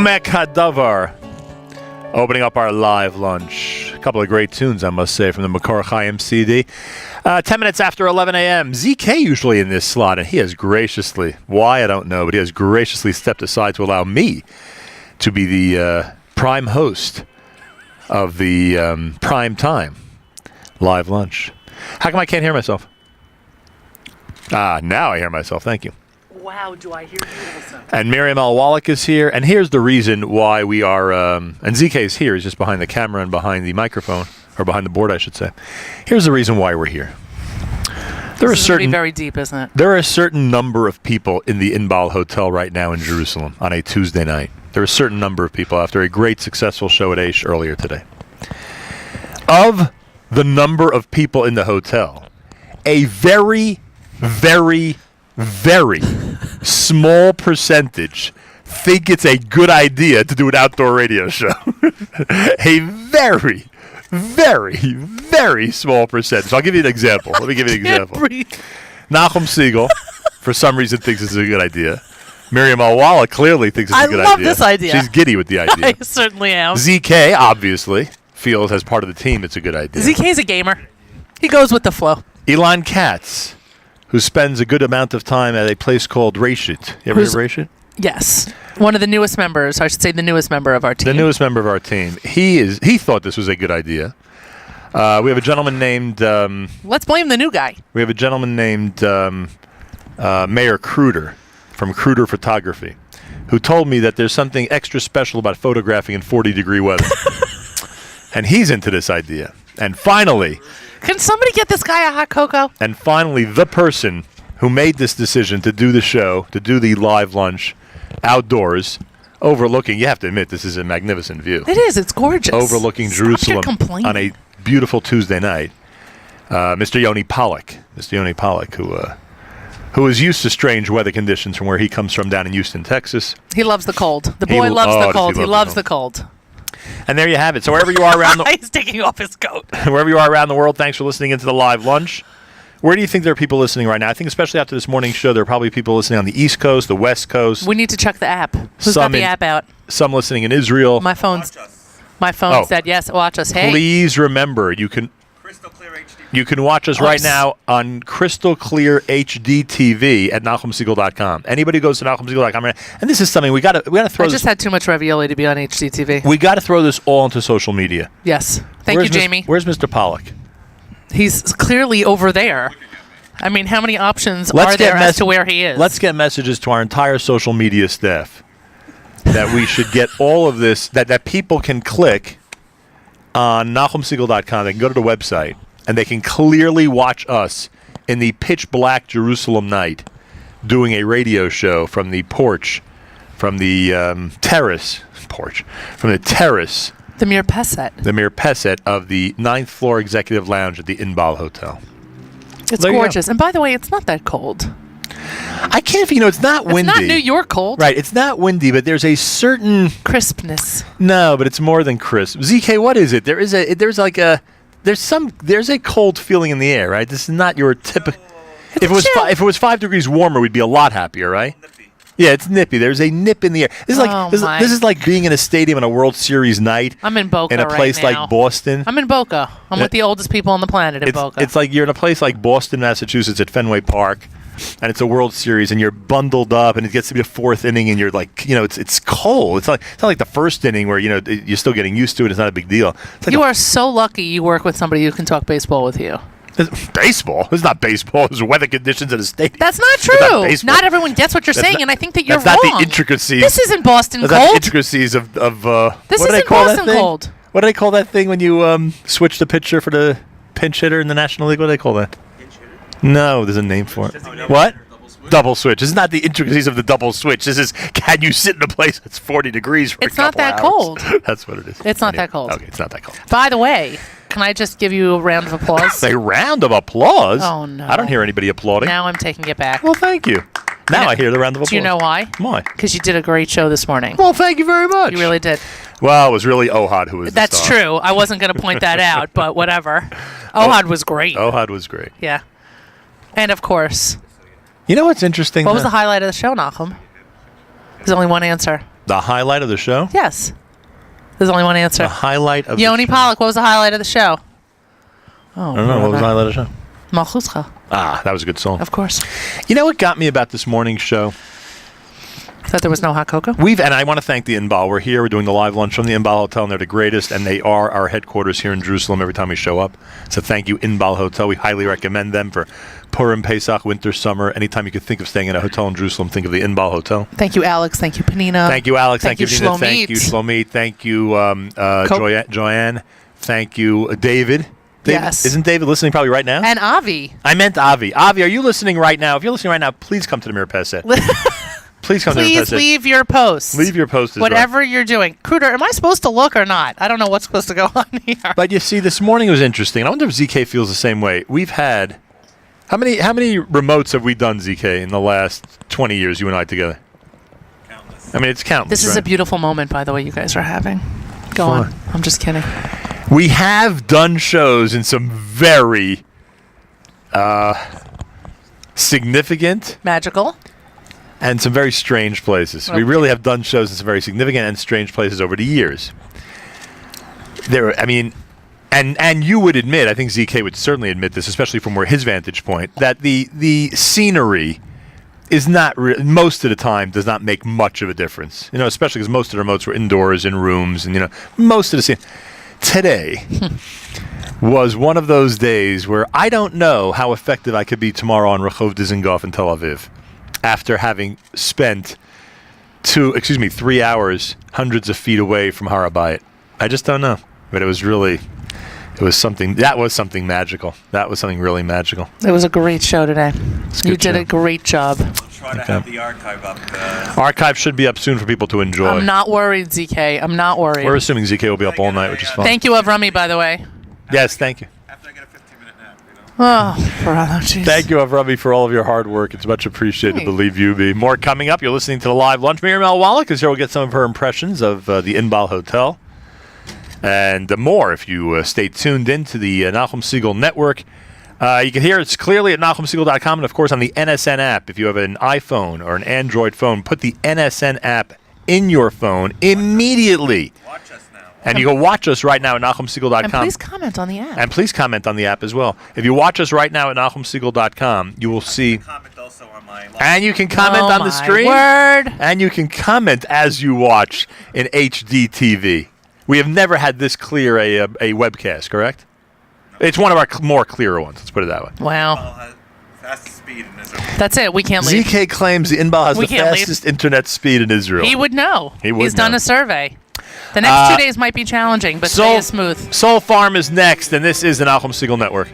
Umek Hadavar. Opening up our live lunch. A couple of great tunes, I must say, from the Makor Chaim CD. 10 minutes after 11 a.m. ZK usually in this slot, and he has graciously, why I don't know, but he has graciously stepped aside to allow me to be the prime host of the prime time live lunch. How come I can't hear myself? Now I hear myself. Thank you. Wow, do I hear you also? And Miriam Al-Wallach is here. And here's the reason why we are... and ZK is here. He's just behind the camera and behind the microphone. Or behind the board, I should say. Here's the reason why we're here. This is going to be very deep, isn't it? There are a certain number of people in the Inbal Hotel right now in Jerusalem on a Tuesday night. There are a certain number of people after a great, successful show at Aish earlier today. Of the number of people in the hotel, a very, very, very small percentage think it's a good idea to do an outdoor radio show. A very, very, very small percentage. I'll give you an example. Let me give you an example. Nachum Segal, for some reason, thinks it's a good idea. Miriam Al-Wallach clearly thinks it's a good idea. I love this idea. She's giddy with the idea. I certainly am. ZK, obviously, feels as part of the team it's a good idea. ZK's a gamer. He goes with the flow. Elon Katz, who spends a good amount of time at a place called Rashid. You ever heard of Rashid? Yes. One of the newest members. I should say the newest member of our team. The newest member of our team. He thought this was a good idea. We have a gentleman named... let's blame the new guy. We have a gentleman named Mayor Kruder from Kruder Photography, who told me that there's something extra special about photographing in 40-degree weather. And he's into this idea. And finally... Can somebody get this guy a hot cocoa? And finally, the person who made this decision to do the show, to do the live lunch outdoors, overlooking, you have to admit, this is a magnificent view. It is. It's gorgeous. Overlooking Jerusalem on a beautiful Tuesday night. Mr. Yoni Pollack. Mr. Yoni Pollack, who is used to strange weather conditions from where he comes from down in Houston, Texas. He loves the cold. The boy loves the cold. He loves the cold. And there you have it. So wherever you are around the... He's taking off his coat. Wherever you are around the world, thanks for listening into the live lunch. Where do you think there are people listening right now? I think especially after this morning's show, there are probably people listening on the East Coast, the West Coast. We need to check the app. Who's got the app out? Some listening in Israel. My phone said yes. Watch us. Hey. Please remember, you can watch us right now on Crystal Clear HD TV at NachumSegal.com. Anybody who goes to NachumSegal.com, and this is something we got to throw. I just had too much ravioli to be on HDTV. We got to throw this all into social media. Yes. Thank you, Jamie. Where's Mr. Pollack? He's clearly over there. I mean, how many options are there as to where he is? Let's get messages to our entire social media staff that we should get all of this, that people can click on NachumSegal.com. They can go to the website, and they can clearly watch us in the pitch black Jerusalem night doing a radio show from the porch, from the terrace. The Mirpeset. The Mirpeset of the 9th floor executive lounge at the Inbal Hotel. It's gorgeous. And by the way, it's not that cold. I can't, it's not windy. It's not New York cold. Right, it's not windy, but there's a certain... crispness. No, but it's more than crisp. ZK, what is it? There's a cold feeling in the air, right? This is not your typical... If it was 5 degrees warmer, we'd be a lot happier, right? Yeah, it's nippy. There's a nip in the air. This is like being in a stadium on a World Series night. I'm in Boca in a place like Boston. I'm in Boca. I'm with the oldest people on the planet in Boca. It's like you're in a place like Boston, Massachusetts at Fenway Park, and it's a World Series, and you're bundled up, and it gets to be the 4th inning, and you're like, it's cold. It's not like the first inning where you're still getting used to it. It's not a big deal. You are so lucky you work with somebody who can talk baseball with you. Baseball? It's not baseball. It's weather conditions at a stadium. That's not true. Not everyone gets what you're saying, and I think that you're wrong. That's not the intricacies. This isn't Boston cold. That's not the intricacies of this isn't Boston cold. What do they call that thing when you switch the pitcher for the pinch hitter in the National League? What do they call that? Pinch hitter? No, there's a name for it. What? Double switch. This is not the intricacies of the double switch. This is, can you sit in a place that's 40 degrees for a couple hours? It's not that cold. That's what it is. It's not that cold. Okay, it's not that cold. By the way, can I just give you a round of applause? A round of applause? Oh, no. I don't hear anybody applauding. Now I'm taking it back. Well, thank you. Now I hear the round of applause. Do you know why? Why? Because you did a great show this morning. Well, thank you very much. You really did. Well, it was really Ohad who was the That's star. true. I wasn't going to point that out, but whatever. Ohad was great. Ohad was great. Yeah. And, of course. You know what's interesting? What was the highlight of the show, Nachum? There's only one answer. The highlight of the show? Yes. There's only one answer. The highlight of Yoni the show. Pollock, what was the highlight of the show? Oh, I don't know. What was the highlight of the show? Malchuscha, Ah, that was a good song. of course. You know what got me about this morning's show? That there was no hot cocoa? And I want to thank the Inbal. We're here. We're doing the live lunch from the Inbal Hotel, and they're the greatest, and they are our headquarters here in Jerusalem every time we show up. So thank you, Inbal Hotel. We highly recommend them for Purim, Pesach, winter, summer. Anytime you could think of staying in a hotel in Jerusalem, think of the Inbal Hotel. Thank you, Alex. Thank you, Panina. Thank you, Alex. Thank you, Nina. Shlomit. Thank you, Shlomit. Thank you, Joanne. Thank you, David. Yes. Isn't David listening probably right now? And Avi. I meant Avi. Avi, are you listening right now? If you're listening right now, please come to the Mirpesset. Please come to the Mirpesset. Please leave your post. Leave your post. Whatever you're doing. Cruder, am I supposed to look or not? I don't know what's supposed to go on here. But you see, this morning was interesting. I wonder if ZK feels the same way. We've had... How many remotes have we done, ZK, in the last 20 years, you and I together? Countless. I mean, it's countless. This is a beautiful moment, by the way, you guys are having. Go on. I'm just kidding. We have done shows in some very significant, magical, and some very strange places. Okay. We really have done shows in some very significant and strange places over the years. And you would admit, I think ZK would certainly admit this, especially from where his vantage point, that the scenery is not most of the time does not make much of a difference. You know, especially because most of the remotes were indoors in rooms, and most of the scene. Today was one of those days where I don't know how effective I could be tomorrow on Rehov Dizengoff in Tel Aviv after having spent 3 hours hundreds of feet away from Har HaBayit. I just don't know. But it was something magical. That was something really magical. It was a great show today. You did show. a great job. We'll try to have the archive up. Archive should be up soon for people to enjoy. I'm not worried, ZK. I'm not worried. We're assuming ZK will be up all night, which is fine. Thank you, Avrami, by the way. Yes, thank you. After I get a 15-minute nap, Oh, brother, jeez. Thank you, Avrami, for all of your hard work. It's much appreciated, Hey. believe you me. More coming up. You're listening to the live lunch. Miriam Al-Wallach is here. We'll get some of her impressions of the Inbal Hotel. And more if you stay tuned into the Nachum Segal Network. You can hear it clearly at NachumSegal.com and, of course, on the NSN app. If you have an iPhone or an Android phone, put the NSN app in your phone immediately. watch us now. And you can watch us right now at NachumSegal.com. And please comment on the app. And please comment on the app as well. If you watch us right now at NachumSegal.com, you will see... Comment also on my live. And you can comment on the stream. Word. And you can comment as you watch in HD TV. We have never had this clear a webcast, correct? No. It's one of our more clearer ones. Let's put it that way. Wow. Fastest speed in Israel. That's it. We can't leave. ZK claims the Inbal has We the can't fastest internet speed in Israel. He would know. He would He's done know. a survey. The next 2 days might be challenging, but today is smooth. Soul Farm is next, and this is the Nachum Segal Network.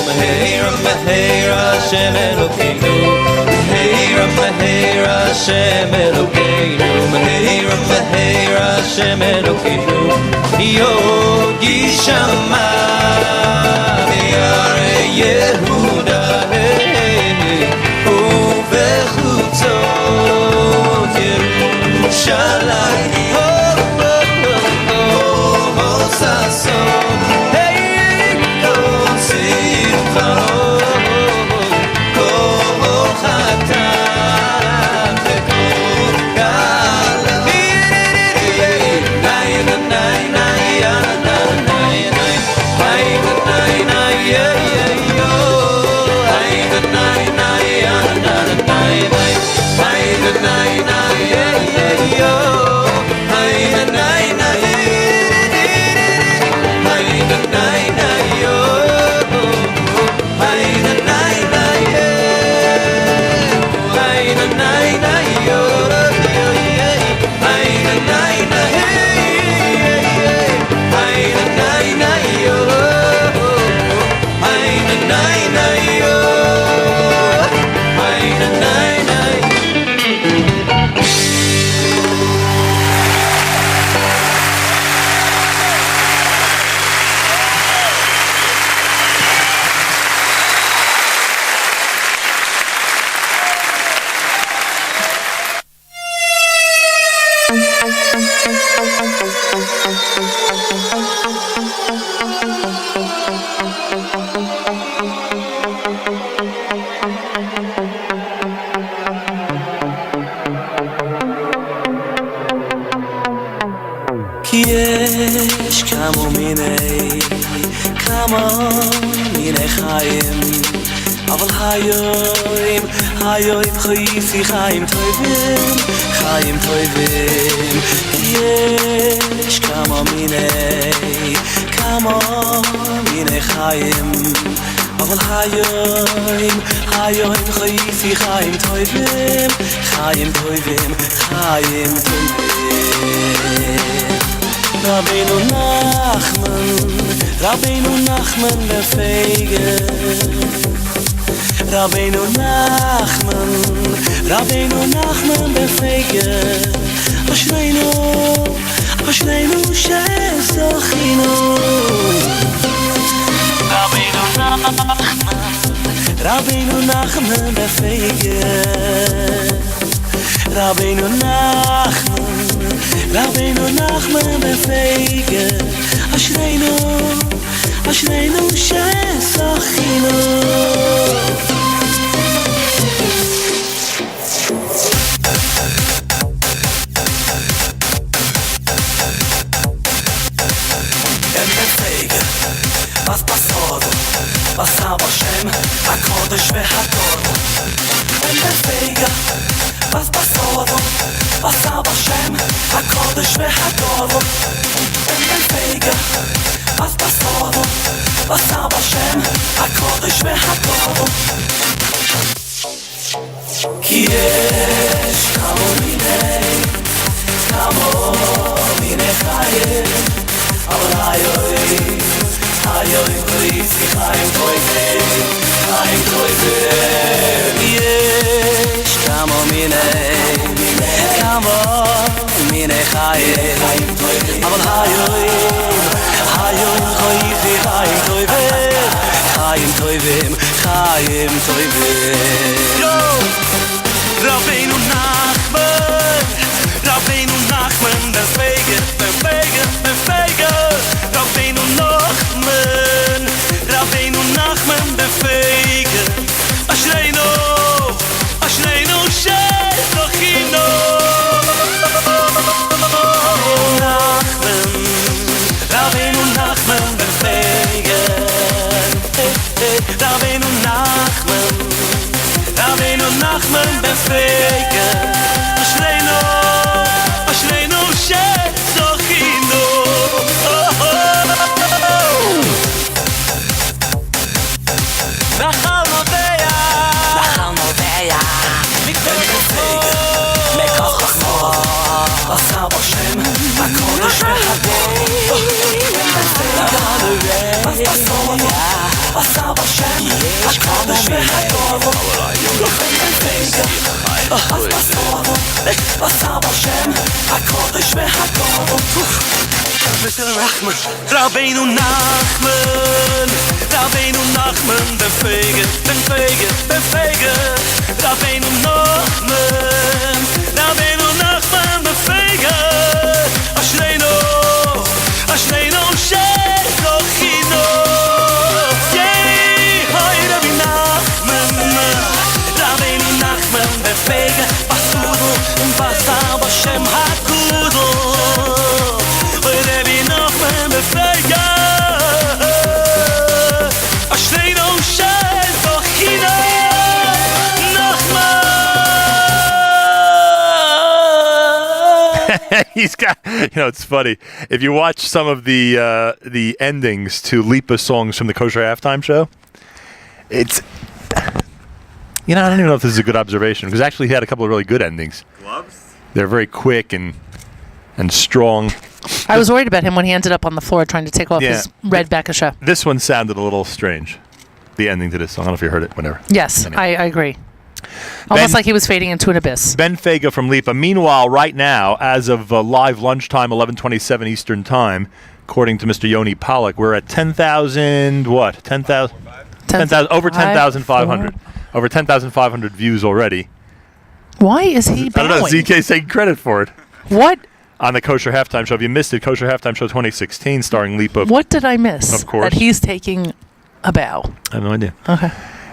Meheira Meheira Hashem Elokeinu Meheira Meheira Hashem Elokeinu Meheira Meheira Hashem Elokeinu Yod Yishama Me'arei Yehuda Uvechutzot Yerushalayim Sason Hey Kol Simchot Kol Chatam Kol Galam Nay nay nay nay nay nay nay nay nay nay yo nay nay nay nay nay nay nay yo nay nay nay Chaim Toivim, Chaim Toivim Yesh kama minei Chaim Aval hayoim Chayisi Chaim Toivim Chaim Toivim Chaim Toivim Rabbeinu Nachman befeigen Rabbeinu Nachman befeigen Ashreinu shezochinu Rabbeinu Nachman befeigen Rabbeinu Nachman befeigen Ashreinu shezochinu Basab Hashem, HaKodesh VeHator Em befeiga, was basado Basab Hashem, HaKodesh VeHator Em befeiga, was basado Basab Hashem, HaKodesh VeHator Ki yesh kamo minei chayim Aval hayoim Chayisi Chaim Toivim Yesh kamo minei chayim Aval hayoim Chayisi Chaim Toivim Chaim Toivim Yo! Rabbeinu Nachman befeigen Rabbeinu Nachman befeigen Ashreinu shezochinu Rabbeinu Nachman befeigen Rabbeinu Nachman befeigen Ashreinu shezochinu Nachal Noveya Mikveh befeigen Mekach Chachmor Basab Hashem HaKodesh VeHator Basab Hashem ich mir hagoro Doch ich bin fähiger Was aber Shem Hakodesh v'hagoro Mr. Nachman Rabbeinu Nachman Rabbeinu Nachman befege Rabbeinu Nachman Rabbeinu Nachman befege Ashreinu Shekochino Yei Hoi Rabbeinu Nachman Rabbeinu Nachman befege Basudu Basar Bashem Hakudo Rabbeinu Nachman befege Ashreinu Shekochino He's got, it's funny. If you watch some of the endings to Lipa songs from the Kosher Halftime Show, it's, I don't even know if this is a good observation, because actually he had a couple of really good endings. Gloves? They're very quick and strong. I was worried about him when he ended up on the floor trying to take off his red Bekasha. This one sounded a little strange, the ending to this song. I don't know if you heard it, whatever. Yes, Anyway. I agree. Almost like he was fading into an abyss. Ben Fega from Lipa. Meanwhile, right now, as of live lunchtime, 11:27 Eastern Time, according to Mr. Yoni Pollack, we're at 10,000, what? 10,000? 10,000, over 10,500. Over 10,500 views already. Why is he I don't know, bowing? ZK's taking credit for it. What? On the Kosher Halftime Show. If you missed it, Kosher Halftime Show 2016, starring Lipa. What did I miss? Of course. That he's taking a bow. I have no idea. Okay.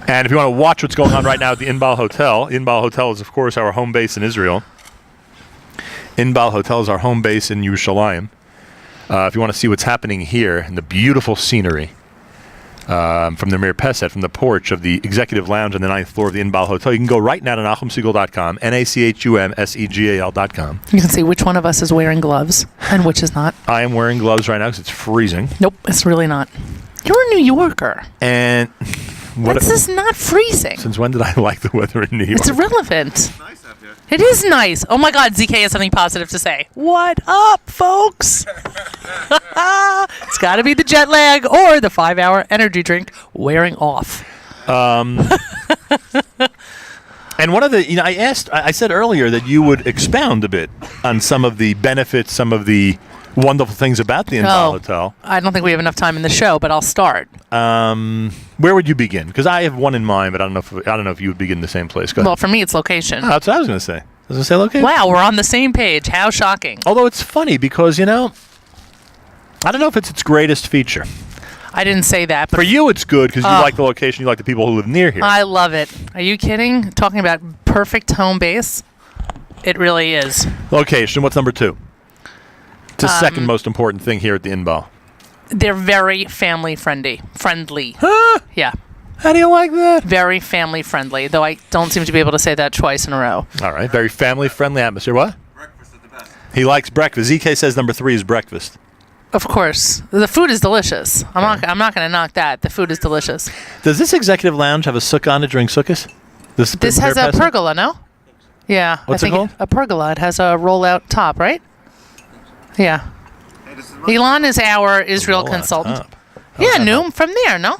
And if you want to watch what's going on right now at the Inbal Hotel, Inbal Hotel is, of course, our home base in Israel. Inbal Hotel is our home base in Yerushalayim. If you want to see what's happening here and the beautiful scenery from the Mirpeset, from the porch of the executive lounge on the 9th floor of the Inbal Hotel, you can go right now to NachumSegal.com, NachumSegal.com. You can see which one of us is wearing gloves and which is not. I am wearing gloves right now because it's freezing. Nope, it's really not. You're a New Yorker. And This is not freezing. Since when did I like the weather in New York? It's irrelevant. It's nice out here. It is nice. Oh my God, ZK has something positive to say. What up, folks? It's got to be the jet lag or the 5-hour energy drink wearing off. And one of the, I said earlier that you would expound a bit on some of the benefits, some of the wonderful things about the Inbal Hotel. I don't think we have enough time in the show, but I'll start. Where would you begin? Because I have one in mind, but I don't know if you would begin in the same place. Go ahead. Well, for me, it's location. Oh, that's what I was going to say. I was going to say location. Wow, we're on the same page. How shocking. Although it's funny because, I don't know if it's its greatest feature. I didn't say that. But For you, it's good because you like the location, you like the people who live near here. I love it. Are you kidding? Talking about perfect home base? It really is. Location, what's number 2? It's the second most important thing here at the Inbal. They're very family friendly. Huh? Yeah. How do you like that? Very family friendly, though I don't seem to be able to say that twice in a row. All right. Very family-friendly atmosphere. What? Breakfast is the best. He likes breakfast. ZK says number 3 is breakfast. Of course. The food is delicious. I'm not going to knock that. The food is delicious. Does this executive lounge have a sukkah on it during sukkahs? This has a pergola, no? Yeah. What's I it think called? a pergola. It has a rollout top, right? Yeah. Hey, this is my Elon is our Israel Roll out consultant. top. Yeah, that Noom, from there, no?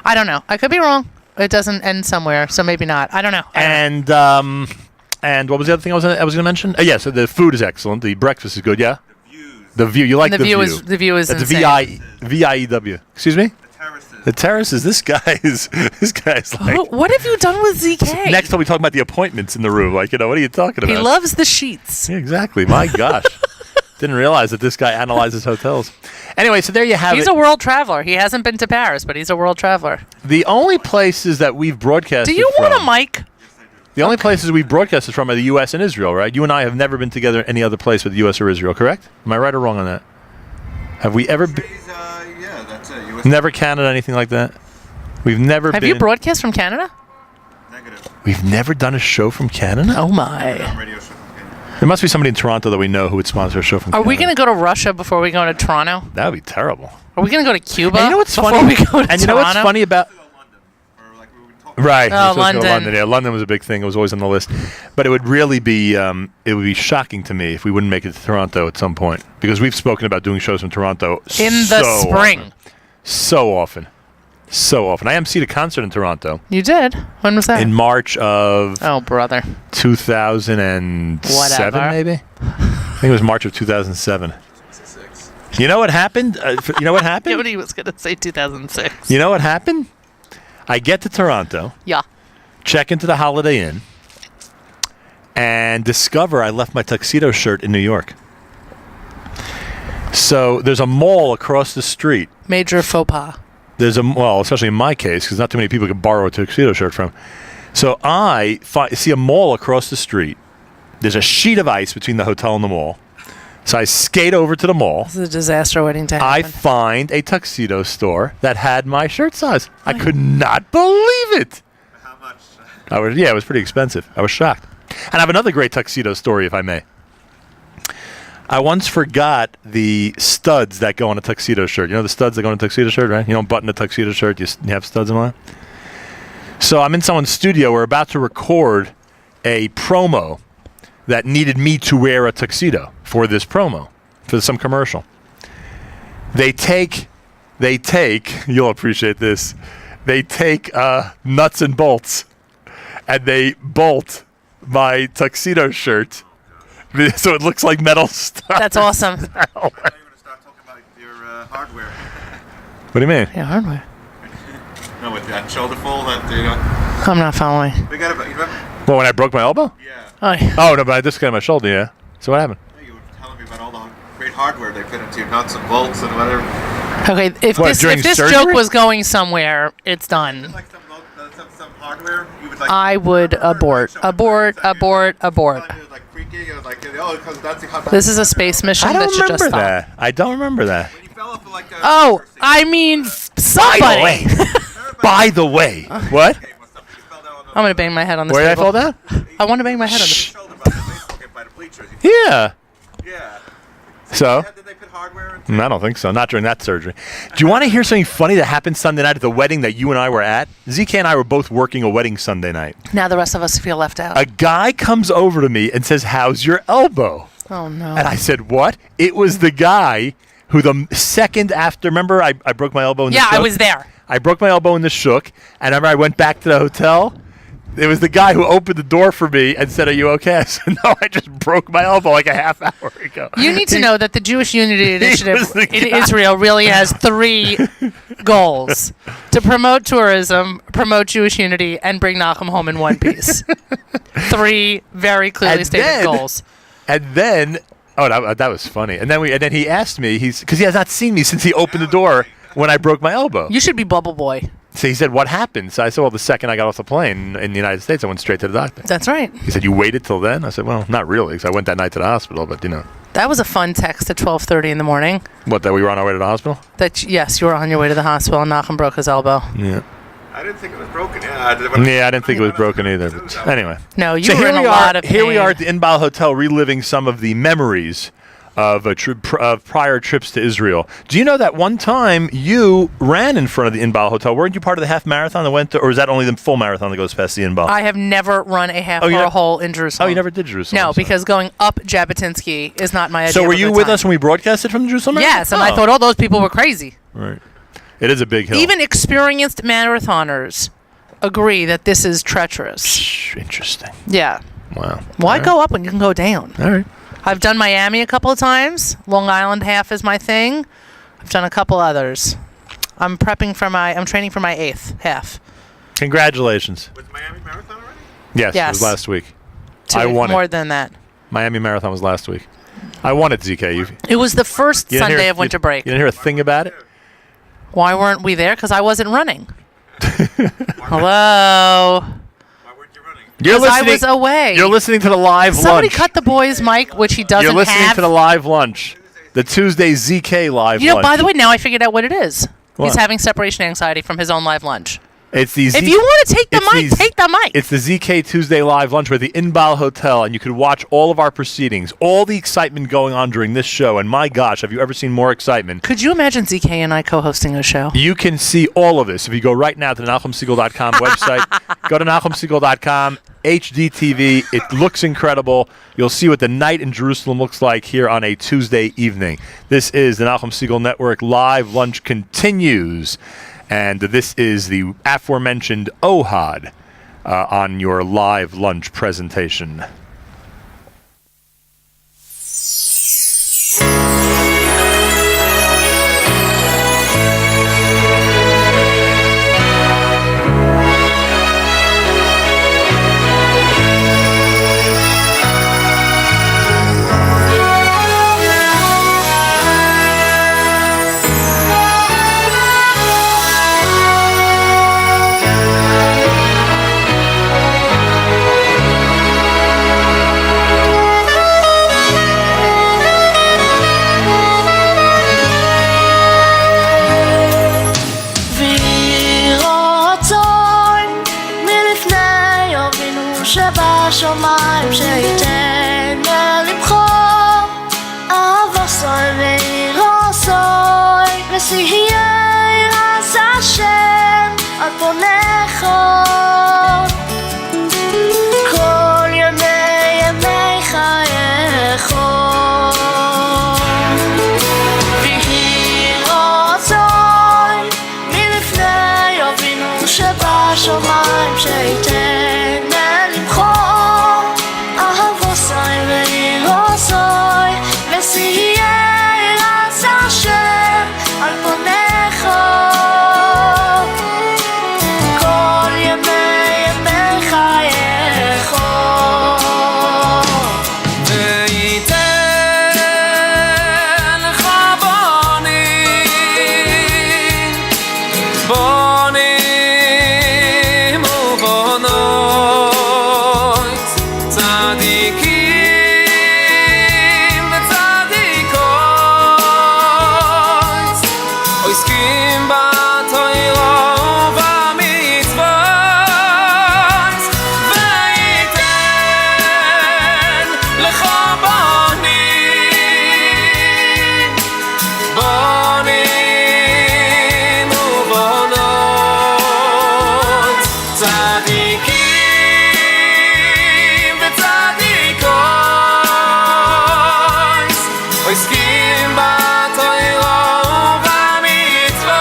I don't know. I could be wrong. It doesn't end somewhere, so maybe not. I don't know. And what was the other thing I was going to mention? So the food is excellent. The breakfast is good. Yeah. views. The view. You like the the view view. is the view is That's insane. VIEW. Excuse me. The terraces. The terraces. This guy's like. What have you done with ZK? Next time we talk about the appointments in the room. Like, what are you talking about? He loves the sheets. Yeah, exactly. My gosh. Didn't realize that this guy analyzes hotels. Anyway, so there you have He's it. a world traveler. He hasn't been to Paris, but he's a world traveler. The only places that we've broadcasted Do you from, want a mic? The only places we've broadcasted from are the U.S. and Israel, right? You and I have never been together any other place with the U.S. or Israel, correct? Am I right or wrong on that? Have we ever been? Yeah, that's it. US Never Canada, anything like that? We've never Have been. you broadcast from Canada? negative. We've never done a show from Canada? Oh my. Radio show. Okay. There must be somebody in Toronto that we know who would sponsor a show from Are Canada. we going to go to Russia before we go to Toronto? That would be terrible. Are we going to go to Cuba And you know what's before funny? we go to Toronto? And you know what's funny about... Go to London, or like we would talk. Right. Oh, we're supposed to go to London. London. Yeah, London was a big thing. It was always on the list. But it would really be shocking to me if we wouldn't make it to Toronto at some point. Because we've spoken about doing shows from Toronto In the spring. So often. so often. I emceed a concert in Toronto You did? When was that? in March of Oh, brother. 2007, Whatever. maybe? I think it was March of 2007. You know what happened? You know what happened? Nobody was going to say 2006. You know what happened? I get to Toronto, Yeah. check into the Holiday Inn, and discover I left my tuxedo shirt in New York. So there's a mall across the street. Major faux pas. Well, especially in my case, because not too many people can borrow a tuxedo shirt from. So I see a mall across the street. There's a sheet of ice between the hotel and the mall. So I skate over to the mall. This is a disaster waiting to I happen. find a tuxedo store that had my shirt size. I could not believe it. How much? It was pretty expensive. I was shocked. And I have another great tuxedo story, if I may. I once forgot the studs that go on a tuxedo shirt. You know the studs that go on a tuxedo shirt, right? You don't button a tuxedo shirt, you have studs and all that. So I'm in someone's studio. We're about to record a promo that needed me to wear a tuxedo for this promo, for some commercial. They take, you'll appreciate this, they take nuts and bolts, and they bolt my tuxedo shirt so it looks like metal stuff. That's awesome. I thought you were going to start talking about your hardware. What do you mean? Yeah, hardware. No, with that shoulder fold, that you know, I'm not following. they got about. You remember? Well, when I broke my elbow? Yeah. Oh, yeah. Oh, no, but I dislocated my shoulder, yeah. So what happened? Yeah, you were telling me about all the great hardware they put into your nuts and bolts and whatever. Okay, if What, this during joke surgery? was going somewhere, it's done. Like some hardware, you would like. I would abort. Abort, abort, abort. It was like freaky. It was like, oh, because that's how. This is a space mission I that don't should just remember stop. that. I don't remember that. When you fell off like. Oh, I mean, somebody. By the way. What? I'm going to bang my head on this Where did I fall table. down? I want to bang my head on this. Shoulder by the baseball game by the bleachers. Yeah. Yeah. So? Did they put hardware into I don't think so. Not during that surgery. Do you want to hear something funny that happened Sunday night at the wedding that you and I were at? ZK and I were both working a wedding Sunday night. Now the rest of us feel left out. A guy comes over to me and says, "How's your elbow?" Oh, no. And I said, "What?" It was the guy who the second after, remember I broke my elbow in the Yeah, shook? I was there. I broke my elbow in the shook, and I remember I went back to the hotel. It was the guy who opened the door for me and said, "Are you okay?" I said, "No, I just broke my elbow like a half hour ago." You need to know that the Jewish Unity Initiative was the in guy. Israel really has 3 goals: to promote tourism, promote Jewish unity, and bring Nachum home in one piece. 3 very clearly And stated then- goals. And then, that was funny. And then he asked me, because he has not seen me since he opened the door when I broke my elbow. You should be Bubble Boy. So he said, "What happened?" So I said, "Well, the second I got off the plane in the United States, I went straight to the doctor." That's right. He said, "You waited till then?" I said, "Well, not really, because I went that night to the hospital, but, That was a fun text at 12:30 in the morning. What, that we were on our way to the hospital?" Yes, you were on your way to the hospital and Nachum broke his elbow. Yeah. I didn't think it was broken. Yeah, I didn't think it was broken either. But anyway. No, you So were in a lot of pain. Here we are at the Inbal Hotel reliving some of the memories of of prior trips to Israel. Do you know that one time you ran in front of the Inbal Hotel? Weren't you part of the half marathon that went to, or is that only the full marathon that goes past the Inbal? I have never run a half Oh, or you a ne- whole in Jerusalem. Oh, you never did Jerusalem. No, I'm sorry. because going up Jabotinsky is not my idea. So were of a you good with time. us when we broadcasted from the Jerusalem Marathon? Yes, and I thought all those people were crazy. Right. It is a big hill. Even experienced marathoners agree that this is treacherous. Interesting. Yeah. Wow. Why All right. go up when you can go down? All right. I've done Miami a couple of times. Long Island half is my thing. I've done a couple others. I'm training for my 8th half. Congratulations. Was Miami Marathon already? Yes, it Yes. was last week. 2 I weeks won more it. than that. Miami Marathon was last week. I won it, ZK. You It was the first didn't hear- Sunday of winter break. You didn't hear a thing about it? Why weren't we there? Because I wasn't running. Hello. Why weren't you running? You're Because I was away. You're listening to the live Somebody lunch. cut the boy's mic, which he doesn't You're listening have. to the live lunch. The Tuesday ZK live You know, lunch. by the way, now I figured out what it is. What? He's having separation anxiety from his own live lunch. It's the If you want to take the mic, take the mic. It's the ZK Tuesday live lunch. We're at the Inbal Hotel, and you can watch all of our proceedings, all the excitement going on during this show. And my gosh, have you ever seen more excitement? Could you imagine ZK and I co-hosting a show? You can see all of this if you go right now to the NachumSegal.com website. Go to NachumSegal.com, HDTV. It looks incredible. You'll see what the night in Jerusalem looks like here on a Tuesday evening. This is the Nachum Segal Network. Live lunch continues. And this is the aforementioned Ohad on your live lunch presentation. בשמיים שייתן לבחור אהבה סוי וירוסוי ושיהיה רס השם על פונך כל ימי חייך ויהי רצוי מלפני אבינו שבשמיים שייתן לבחור אהבה סוי וירוסוי ושיהיה רס השם על פונך כל ימי חייך וייתן לך בונים ובונות צדיקים וצדיקות עוסקים בתורה ובמצוות וייתן לך בונים ובונות צדיקים וצדיקות עוסקים בתורה ובמצוות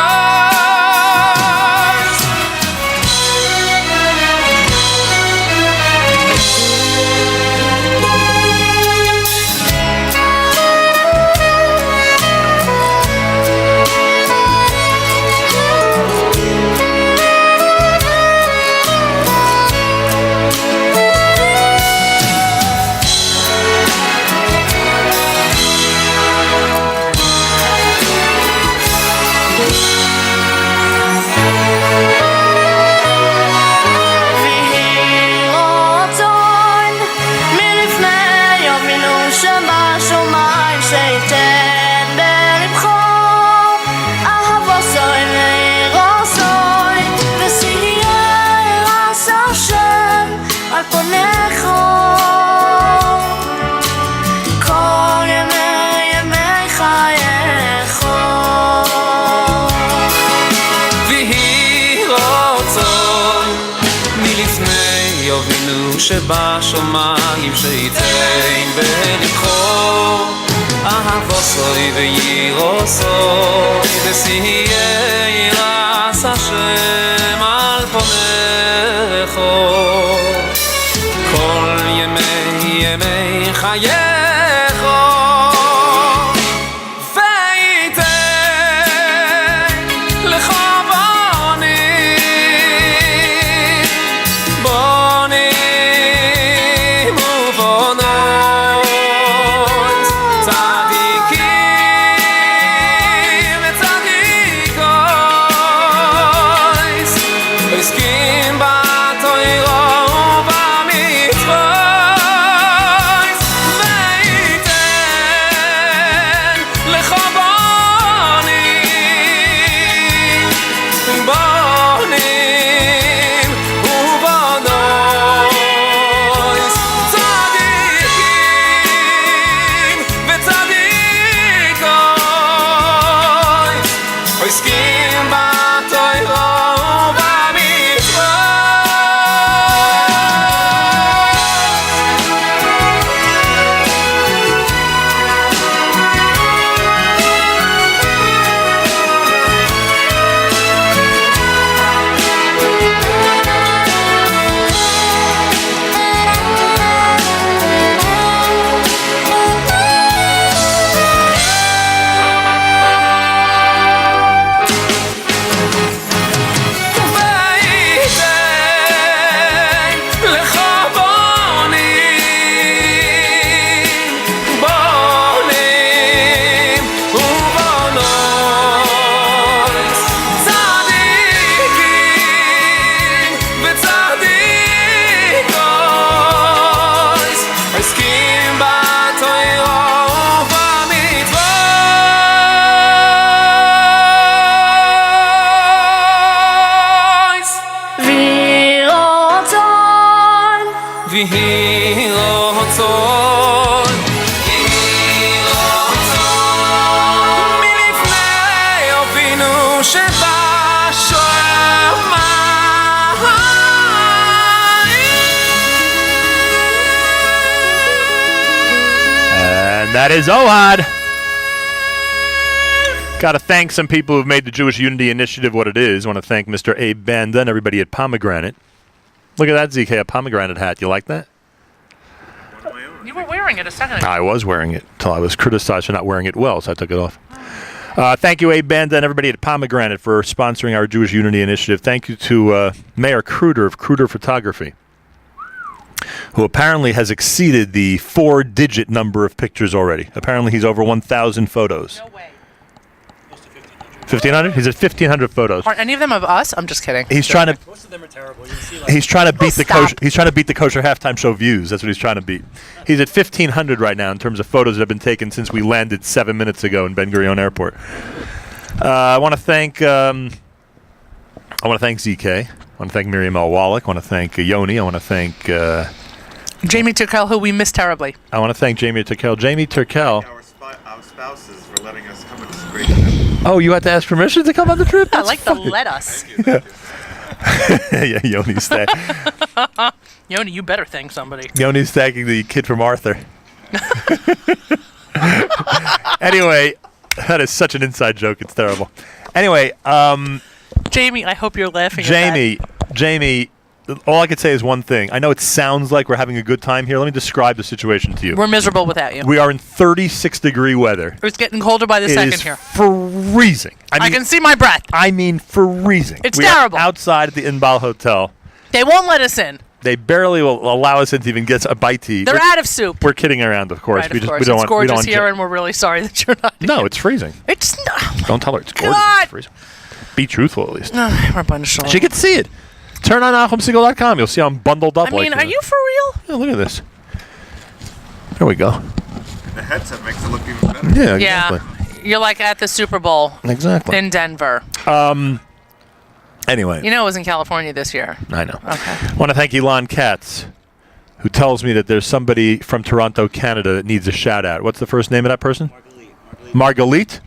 ויהי רצון מלפני אבינו שבשמיים שייתן בלבחור אהבה סוי וירוסוי ושיהיה רס השם על פונך כל ימי חייך ויהי רצון מלפני אבינו שבשמיים שייתן בלבחור אהבה סוי וירוסוי ושיהיה רס השם על פונך כל ימי חייך וייתן לך בונים ובונות צדיקים וצדיקות עוסקים בתורה ובמצוות ויהי רצון מלפני אבינו And that is Ohad. Got to thank some people who've made the Jewish Unity Initiative what it is. I want to thank Mr. Abe Banda and everybody at Pomegranate. Look at that, ZK, a pomegranate hat. You like that? You were wearing it a second ago. I was wearing it until I was criticized for not wearing it well, so I took it off. Thank you, Abe Banda, and everybody at Pomegranate for sponsoring our Jewish Unity Initiative. Thank you to Mayor Kruder of Kruder Photography, who apparently has exceeded the 4-digit number of pictures already. Apparently he's over 1,000 photos. No way. 1,500? He's at 1,500 photos. Are any of them of us? I'm just kidding. He's trying to. Most of them are terrible. You can see, like, He's trying to beat the stop. kosher. He's trying to beat the kosher halftime show views. That's what he's trying to beat. He's at 1,500 right now in terms of photos that have been taken since we landed 7 minutes ago in Ben Gurion Airport. I want to thank. ZK. I want to thank Miriam L. Wallach. I want to thank Yoni. I want to thank. Jamie Turkel, who we miss terribly. I want to thank Jamie Turkel. Jamie Turkel. Our spouses for letting us come on this great trip. Oh, you had to ask permission to come on the trip? I That's like the fucking- let us. Yeah, Yoni's Yoni, you better thank somebody. Yoni's thanking the kid from Arthur. Anyway, that is such an inside joke. It's terrible. Anyway, Jamie, I hope you're laughing Jamie, all I could say is one thing. I know it sounds like we're having a good time here. Let me describe the situation to you. We're miserable without you. We are in 36-degree weather. It's getting colder by the It second is here. freezing. I can see my breath. I mean freezing. It's we terrible. Are outside at the Inbal Hotel. They won't let us in. They barely will allow us in to even get a bite to eat. They're out of soup. We're kidding around, of course. Right, We of just course. we don't It's want. We don't gorgeous want here, and we're really sorry that you're not. No, it's freezing. It's not. Don't tell her it's gorgeous. God. It's freezing. Be truthful at least. We're a bunch of. She can see it. Turn on NachumSegal.com. You'll see I'm bundled up. I mean, like are you for real? Yeah, look at this. There we go. The headset makes it look even better. Yeah, Yeah. exactly. You're like at the Super Bowl Exactly. in Denver. Anyway, You know it was in California this year. I know. Okay. I want to thank Elon Katz, who tells me that there's somebody from Toronto, Canada that needs a shout out. What's the first name of that person? Marguerite.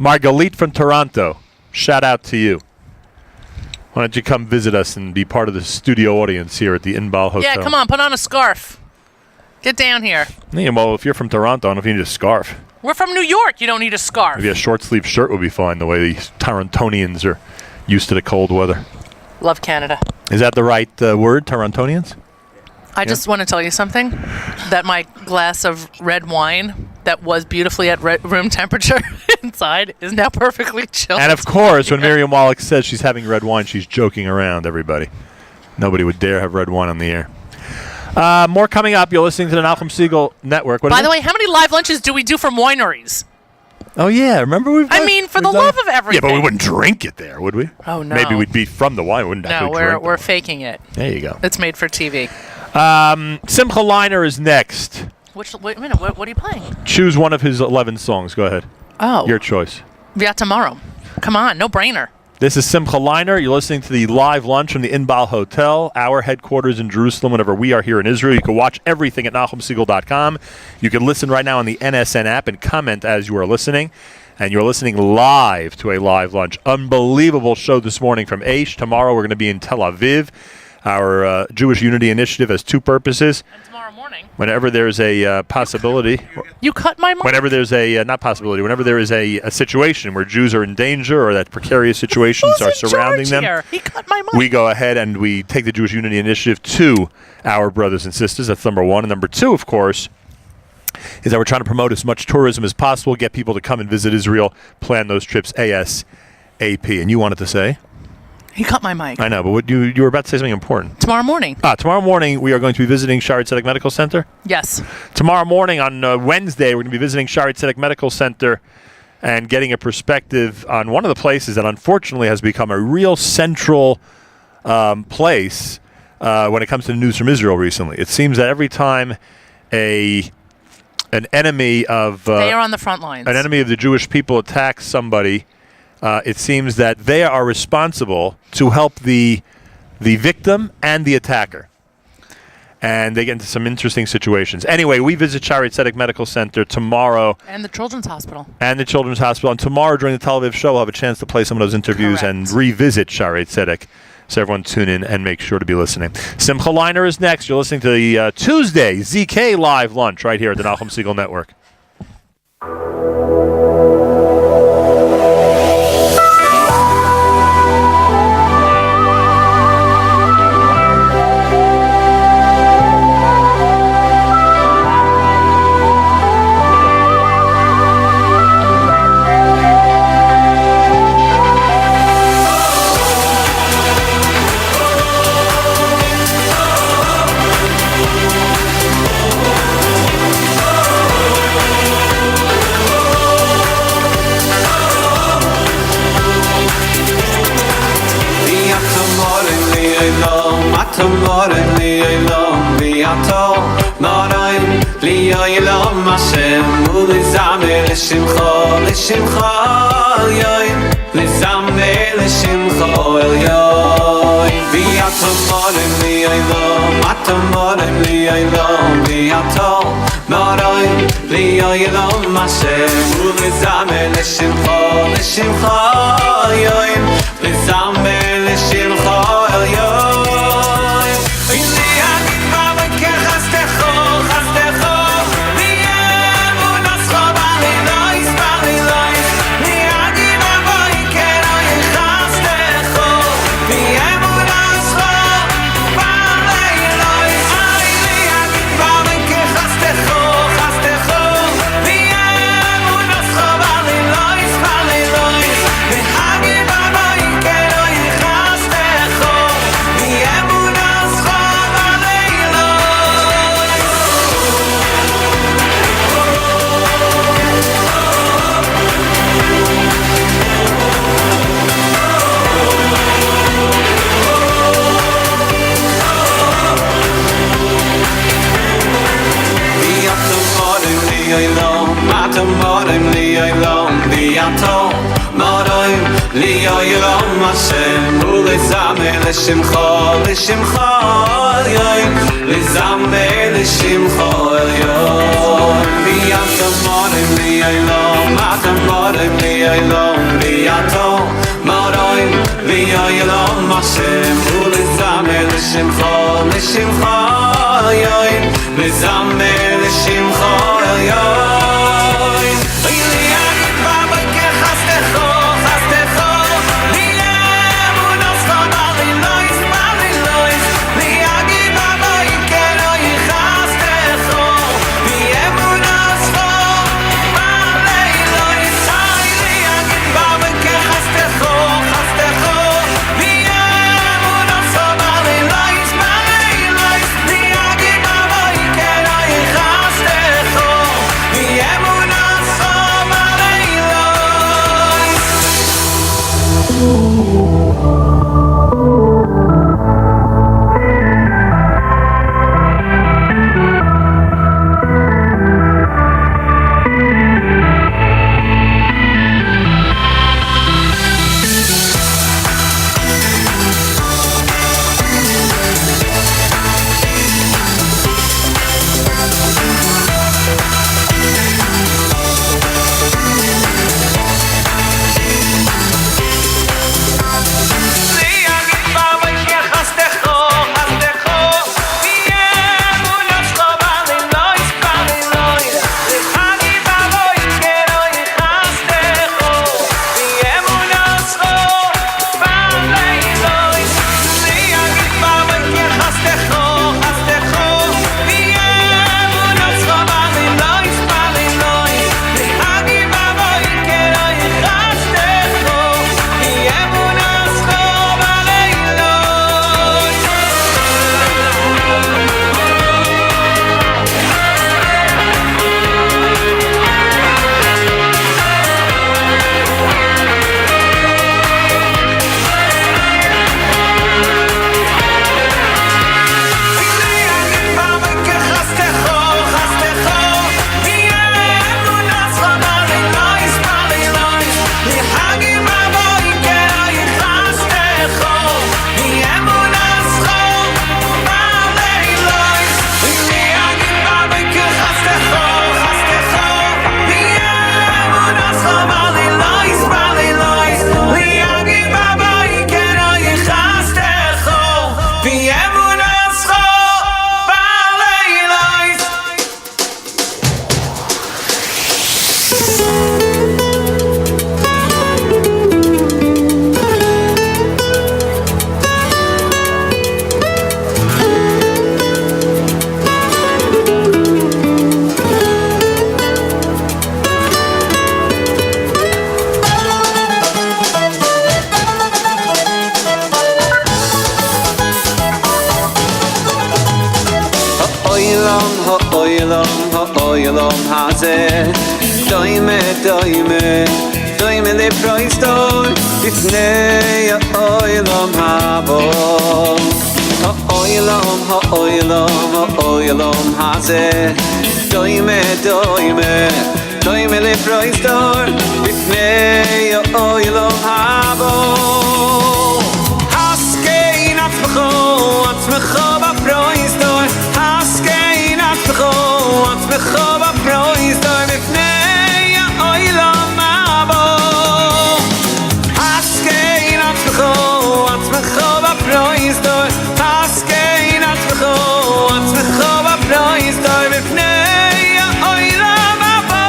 Marguerite from Toronto. Shout out to you. Why don't you come visit us and be part of the studio audience here at the Inbal Hotel? Yeah, come on, put on a scarf. Get down here. Yeah, well, if you're from Toronto, I don't know if you need a scarf. We're from New York. You don't need a scarf. Maybe a short sleeve shirt would be fine, the way these Torontonians are used to the cold weather. Love Canada. Is that the right word, Torontonians? I just want to tell you something. That my glass of red wine that was beautifully at room temperature inside is now perfectly chilled. And of course, when Miriam Wallach says she's having red wine, she's joking around, everybody. Nobody would dare have red wine on the air. More coming up. You're listening to the Nachum Segal Network. What By is the it? way, how many live lunches do we do from wineries? Oh, yeah. Remember we've I mean, for the love of everything. Yeah, but we wouldn't drink it there, would we? Oh, no. Maybe we'd be from the wine. We wouldn't No, actually we're drink the wine. faking it. There you go. It's made for TV. Simcha Liner is next. Wait a minute. What are you playing? Choose one of his 11 songs. Go ahead. Oh. Your choice. Yeah, tomorrow. Come on, no brainer. This is Simcha Liner. You're listening to the live lunch from the Inbal Hotel, our headquarters in Jerusalem whenever we are here in Israel. You can watch everything at NachumSegal.com. You can listen right now on the NSN app and comment as you are listening. And you're listening live to a live lunch. Unbelievable show this morning from Aish. Tomorrow we're going to be in Tel Aviv. Our Jewish Unity Initiative has two purposes. And tomorrow morning. Whenever there's a possibility, You cut my mic. whenever there's a, not possibility, whenever there is a situation where Jews are in danger or that precarious situations Who's are in surrounding charge them, here? He cut my mic. we go ahead and we take the Jewish Unity Initiative to our brothers and sisters. That's number one. And number two, of course, is that we're trying to promote as much tourism as possible, get people to come and visit Israel, plan those trips ASAP. And you wanted to say? He cut my mic. I know, but what you were about to say something important. Tomorrow morning. Tomorrow morning, we are going to be visiting Shaare Tzedek Medical Center. Yes. Tomorrow morning on Wednesday, we're going to be visiting Shaare Tzedek Medical Center and getting a perspective on one of the places that unfortunately has become a real central place when it comes to the news from Israel recently. It seems that every time an enemy of They are on the front lines. an enemy of the Jewish people attacks somebody, it seems that they are responsible to help the victim and the attacker. and they get into some interesting situations. Anyway, we visit Shaarei Tzedek Medical Center tomorrow. And the Children's Hospital. And the Children's Hospital. And tomorrow during the Tel Aviv show, we'll have a chance to play some of those interviews and revisit Shaarei Tzedek. So everyone tune in and make sure to be listening. Simcha Leiner is next. You're listening to the Tuesday ZK Live Lunch right here at the Nachum Segal Network. Tomorrow li elom li ato Moraim li elom Hashem Uli zameh l'shimcho Yoim Li zameh l'shimcho el yoim Vi atomorim li elom Atomorim li elom Li ato Moraim li elom Hashem Uli zameh l'shimcho Yoim Li zameh l'shimcho el yoim Moraim li elom li ato Moraim li elom Hashem Uli zameh l'shimcho yoim Li zameh l'shimcho el yoim Li ato moraim li elom Ato moraim li elom Li ato moraim li elom Hashem Uli zameh l'shimcho yoim Li zameh l'shimcho el yoim ha'oilom hazeh Doime, doime leproistor Bifnei ha'oilom habo Ha'oilom hazeh Doime, doime leproistor Bifnei ha'oilom habo Haskein atzmecho b'proistor Haskein atzmecho b'proistor Bifnei ha'oilom habo Haskein atzmecho b'proistor Haskein atzmecho b'proistor Bifnei ha'oilom habo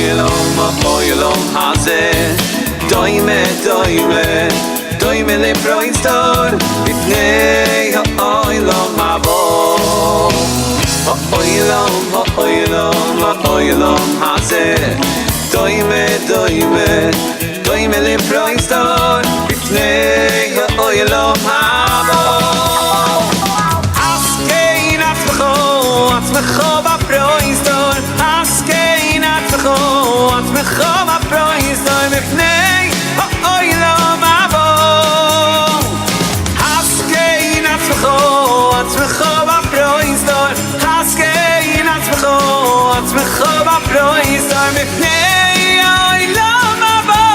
Ha'oilom hazeh Doime leproistor Bifnei ha'oilom habo Ha'oilom hazeh Doime leproistor Bifnei ha'oilom habo Haskein atzmecho b'proistor Haskein atzmecho b'proistor Bifnei ha'oilom habo Haskein atzmecho b'proistor Haskein atzmecho b'proistor Bifnei ha'oilom habo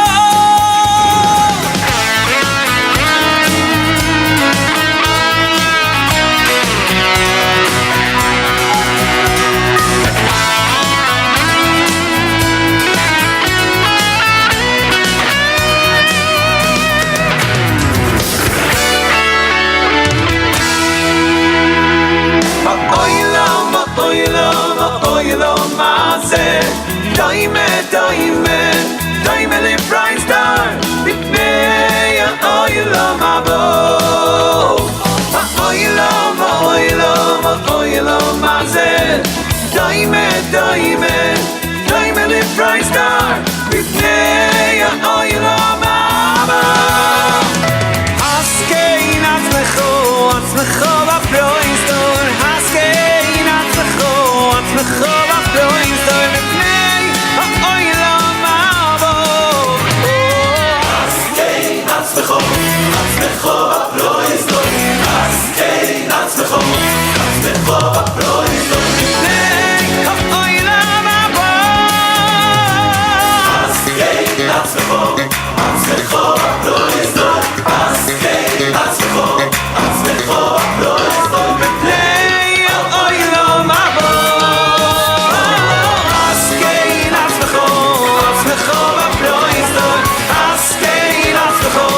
Ha'oilom hazeh Doime leproistor Bifnei ha'oilom habo Ha'oilom hazeh Doime leproistor Bifnei ha'oilom habo Haskein atzmecho b'proistor Haskein atzmecho b'proistor Bifnei ha'oilom habo Haskein atzmecho b'proistor Haskein atzmecho b'proistor Bifnei ha'oilom habo Haskein atzmecho b'proistor Haskein atzmecho b'proistor Bifnei ha'oilom habo Haskein atzmecho b'proistor Haskein atzmecho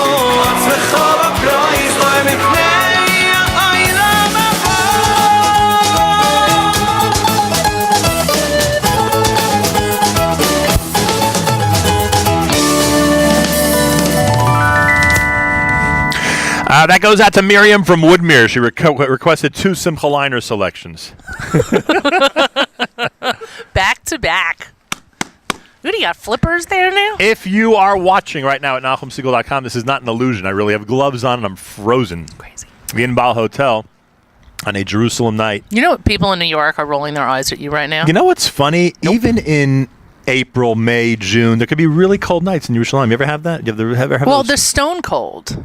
b'proistor Bifnei ha'oilom habo That goes out to Miriam from Woodmere. She requested 2 Simcha Liner selections. Back to back. Who do you got? Flippers there now? If you are watching right now at NachumSegal.com, this is not an illusion. I really have gloves on and I'm frozen. Crazy. The Inbal Hotel on a Jerusalem night. You know what? People in New York are rolling their eyes at you right now. You know what's funny? Even in April, May, June, there could be really cold nights in Jerusalem. You ever have that? You ever have Well, those? they're stone cold.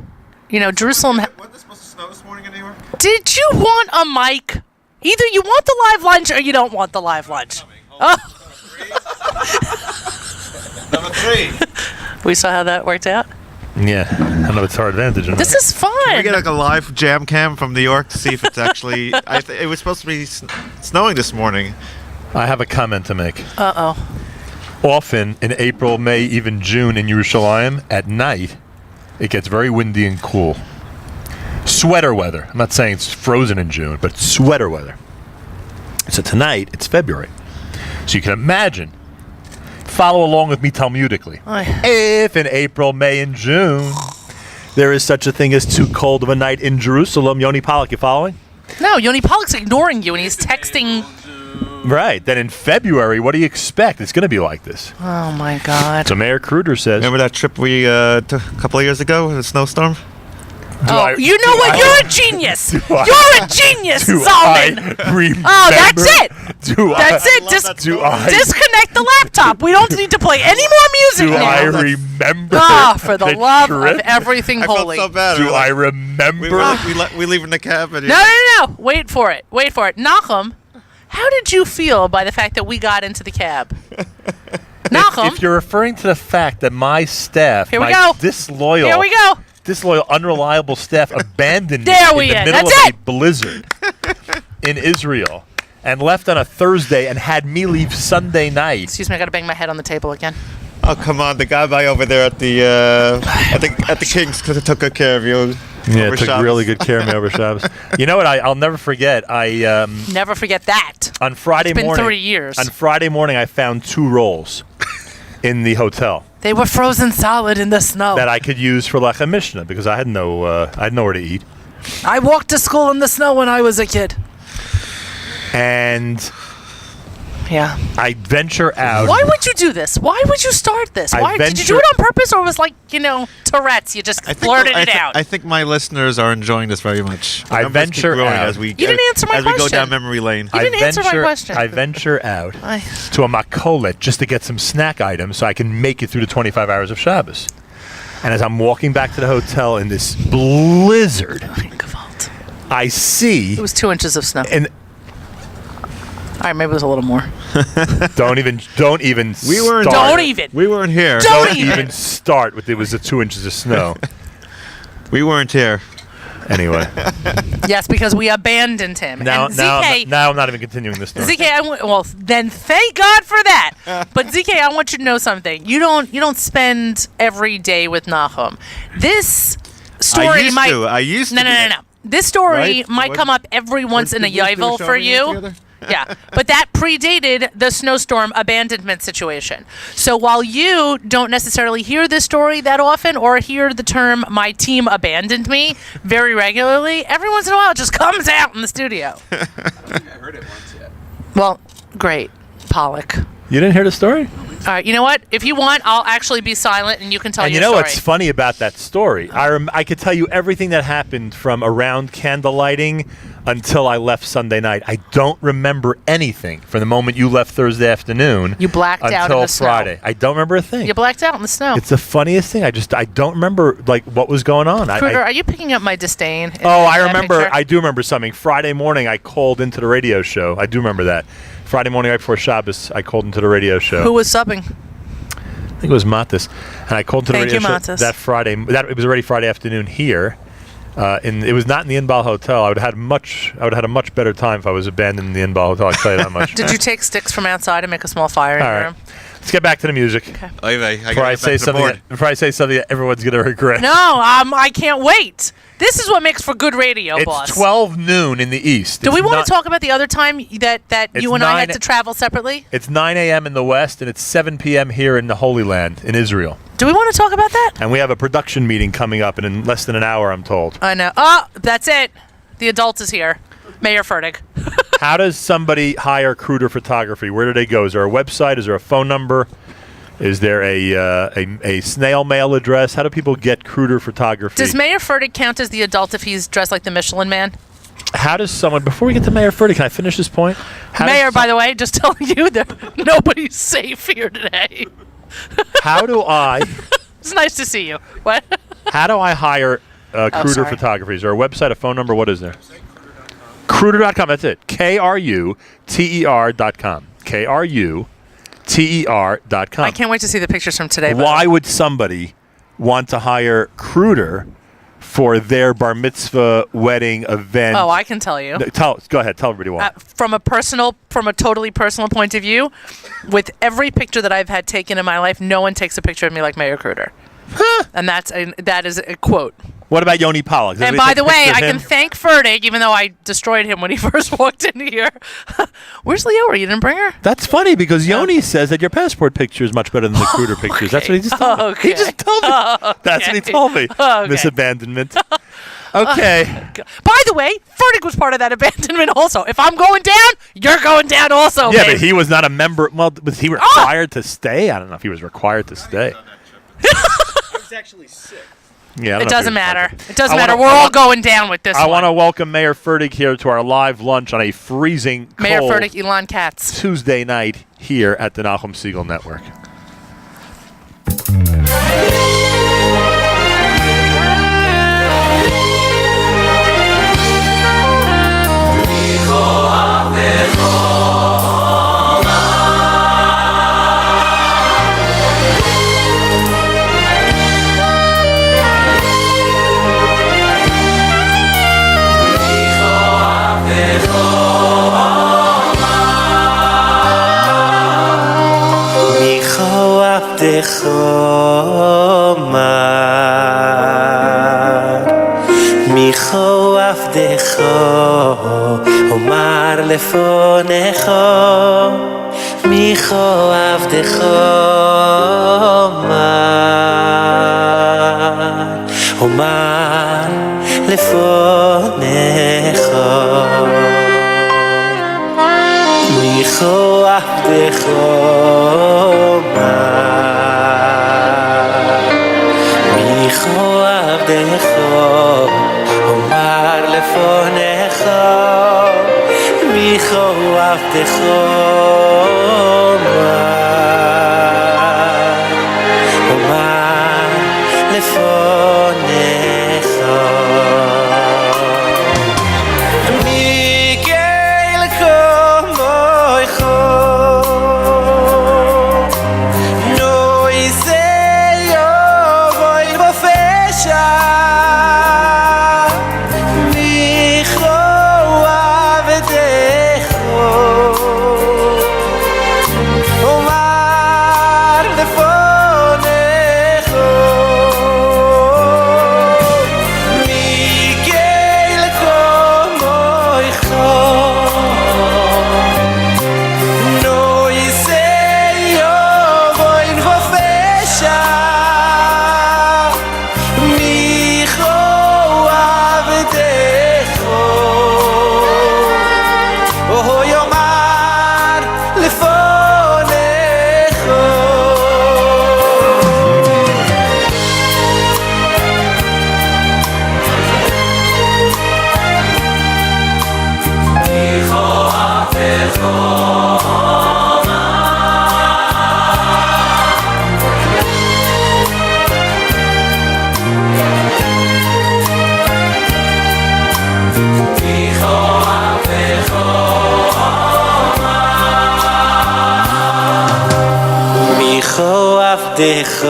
You know, Jerusalem. Wasn't it supposed to snow this morning in New York? Did you want a mic? Either you want the live lunch or you don't want the live lunch. Oh, Number 3. we saw how that worked out. Yeah. I don't know if it's our advantage or not. This is fun. Can we get like a live jam cam from New York to see if it's actually... it was supposed to be snowing this morning. I have a comment to make. Uh-oh. Often in April, May, even June in Yerushalayim, at night, it gets very windy and cool. Sweater weather. I'm not saying it's frozen in June, but sweater weather. So tonight, it's February. So you can imagine, follow along with me Talmudically. If in April, May, and June, there is such a thing as too cold of a night in Jerusalem, Yoni Pollock, you following? No, Yoni Pollock's ignoring you, and he's texting. Right. Then in February, what do you expect? It's going to be like this. Oh my God. So Mayor Kruder says. Remember that trip we took a couple of years ago in a snowstorm? You know what? You're a genius. You're a genius, Do Zalman. I remember? Oh, that's it. Do That's I, it. Just do I, disconnect the laptop. We don't need to play any more music do now. I remember? Ah, for the love trip? of everything I holy. felt so bad. Do We were I like- remember? we leave in the cab. And No. Wait for it. Nachum, how did you feel by the fact that we got into the cab? Nachum, If you're referring to the fact that my staff, Here we my go. disloyal, here we go. disloyal, unreliable staff abandoned me There in we the are. middle That's of it. a blizzard in Israel and left on a Thursday and had me leave Sunday night. Excuse me, I got to bang my head on the table again. Oh come on, the guy by over there at the Kings could have took good care of you. Yeah, over took Shabbos. really good care of me over Shabbos. You know what? I'll never forget. I Never forget that. on Friday It's been morning. 3 years. On Friday morning, I found 2 rolls in the hotel They were frozen solid in the snow. that I could use for Lechem Mishnah because I had nowhere to eat. I walked to school in the snow when I was a kid. And Yeah. I venture out. Why would you do this? Why would you start this? I Why did you do venture- it on purpose, or was like Tourette's? You just blurted it out. I think my listeners are enjoying this very much. The I numbers keep venture growing out. as we You didn't answer my as we go question. down memory lane. You didn't answer my question. I venture out I- to a makolet just to get some snack items so I can make it through the 25 hours of Shabbos. And as I'm walking back to the hotel in this blizzard, Gewalt. I see, It was 2 inches of snow. and All right, maybe it was a little more. don't even We weren't. start. Don't even. We weren't here. Don't Don't even. even start with it was the 2 inches of snow. We weren't here. Anyway, Yes, because we abandoned him. now and ZK, I'm not even continuing this story. ZK, well, then thank God for that. But ZK, I want you to know something. You don't spend every day with Nachum. This story I used might. to. I used No, to. no, no, no. This story Right? might What- come up every once in a Did you two yivel show for me you. together? Yeah, but that predated the snowstorm abandonment situation. So while you don't necessarily hear this story that often or hear the term "my team abandoned me" very regularly, every once in a while it just comes out in the studio. I heard it once yet. Well, great, Pollock. You didn't hear the story? All right, you know what? If you want, I'll actually be silent and you can tell And your you know story. what's funny about that story? I could tell you everything that happened from around candle lighting until I left Sunday night. I don't remember anything from the moment you left Thursday afternoon. You blacked out in until the snow. Friday. I don't remember a thing. You blacked out in the snow. It's the funniest thing. I don't remember like what was going on. Kruger, are you picking up my disdain? in Oh, I that remember. picture? I do remember something. Friday morning, I called into the radio show. I do remember that. Friday morning, right before Shabbos, I called into the radio show. Who was subbing? I think it was Matis, and I called into the Thank radio you, show Matis. that Friday. It was already Friday afternoon here. It was not in the Inbal hotel. I would have had a much better time if I was abandoning the Inbal hotel. I will tell you that much. Did you take sticks from outside and make a small fire in All your right. room? Let's get back to the music. Oy vey, Before I say something, that everyone's gonna regret. No, I can't wait. This is what makes for good radio, It's boss. 12 noon in the east. Do we want not- to talk about the other time that It's you and I had 9 to travel separately? It's 9 a.m. in the west, and it's 7 p.m. here in the Holy Land in Israel. Do we want to talk about that? And we have a production meeting coming up in less than an hour, I'm told. I know. Oh, that's it. The adult is here. Mayor Fertig. How does somebody hire Kruder Photography? Where do they go? Is there a website? Is there a phone number? Is there a snail mail address? How do people get Kruder Photography? Does Mayor Fertig count as the adult if he's dressed like the Michelin Man? How does someone, before we get to Mayor Fertig, can I finish this point? Mayor, by the way, just telling you that nobody's safe here today. How do I It's nice to see you. What? how do I hire Kruder sorry. Photography? Is there a website, a phone number? What is there? Kruder.com. That's it. KRUTER.com. KRUTER.com. I can't wait to see the pictures from today. by the Why way. would somebody want to hire Kruder for their bar mitzvah wedding event? Oh, I can tell you. Go ahead. Tell everybody why. From a totally personal point of view, with every picture that I've had taken in my life, no one takes a picture of me like Mayor Kruder. And that is a quote. What about Yoni Pollock? Does And anybody by the take way, pictures I of can him? thank Fertig, even though I destroyed him when he first walked in here. Where's Leora? You didn't bring her? That's funny because Yoni says that your passport picture is much better than the Kruder pictures. That's what he just told me. Okay. He just told me. That's what he told me. Okay. Miss Abandonment. Okay. By the way, Furtick was part of that abandonment also. If I'm going down, you're going down also. Yeah, babe. but he was not a member. Well, was he required to stay? I don't know if he was required to stay. I was actually sick. Yeah, I don't know It if he doesn't was matter. required to. It doesn't I wanna- matter. We're all going down with this I one. want to welcome Mayor Furtick here to our live lunch on a freezing Mayor cold Furtick, Elon Katz. Tuesday night here at the Nachum Segal Network. מיכו עבדך אומר לפונך מיכו עבדך אומר לפונך מיכו עבדך מיכו עבדך אומר לפונך מיכו עבדך אומר לפונך מיגל כמוך נוי זה יבואי בפשע עבדך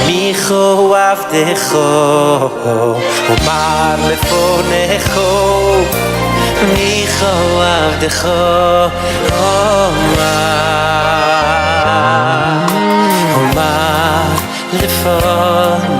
מיכו עבדך אומר לפונך מיכו עבדך אומר לפונך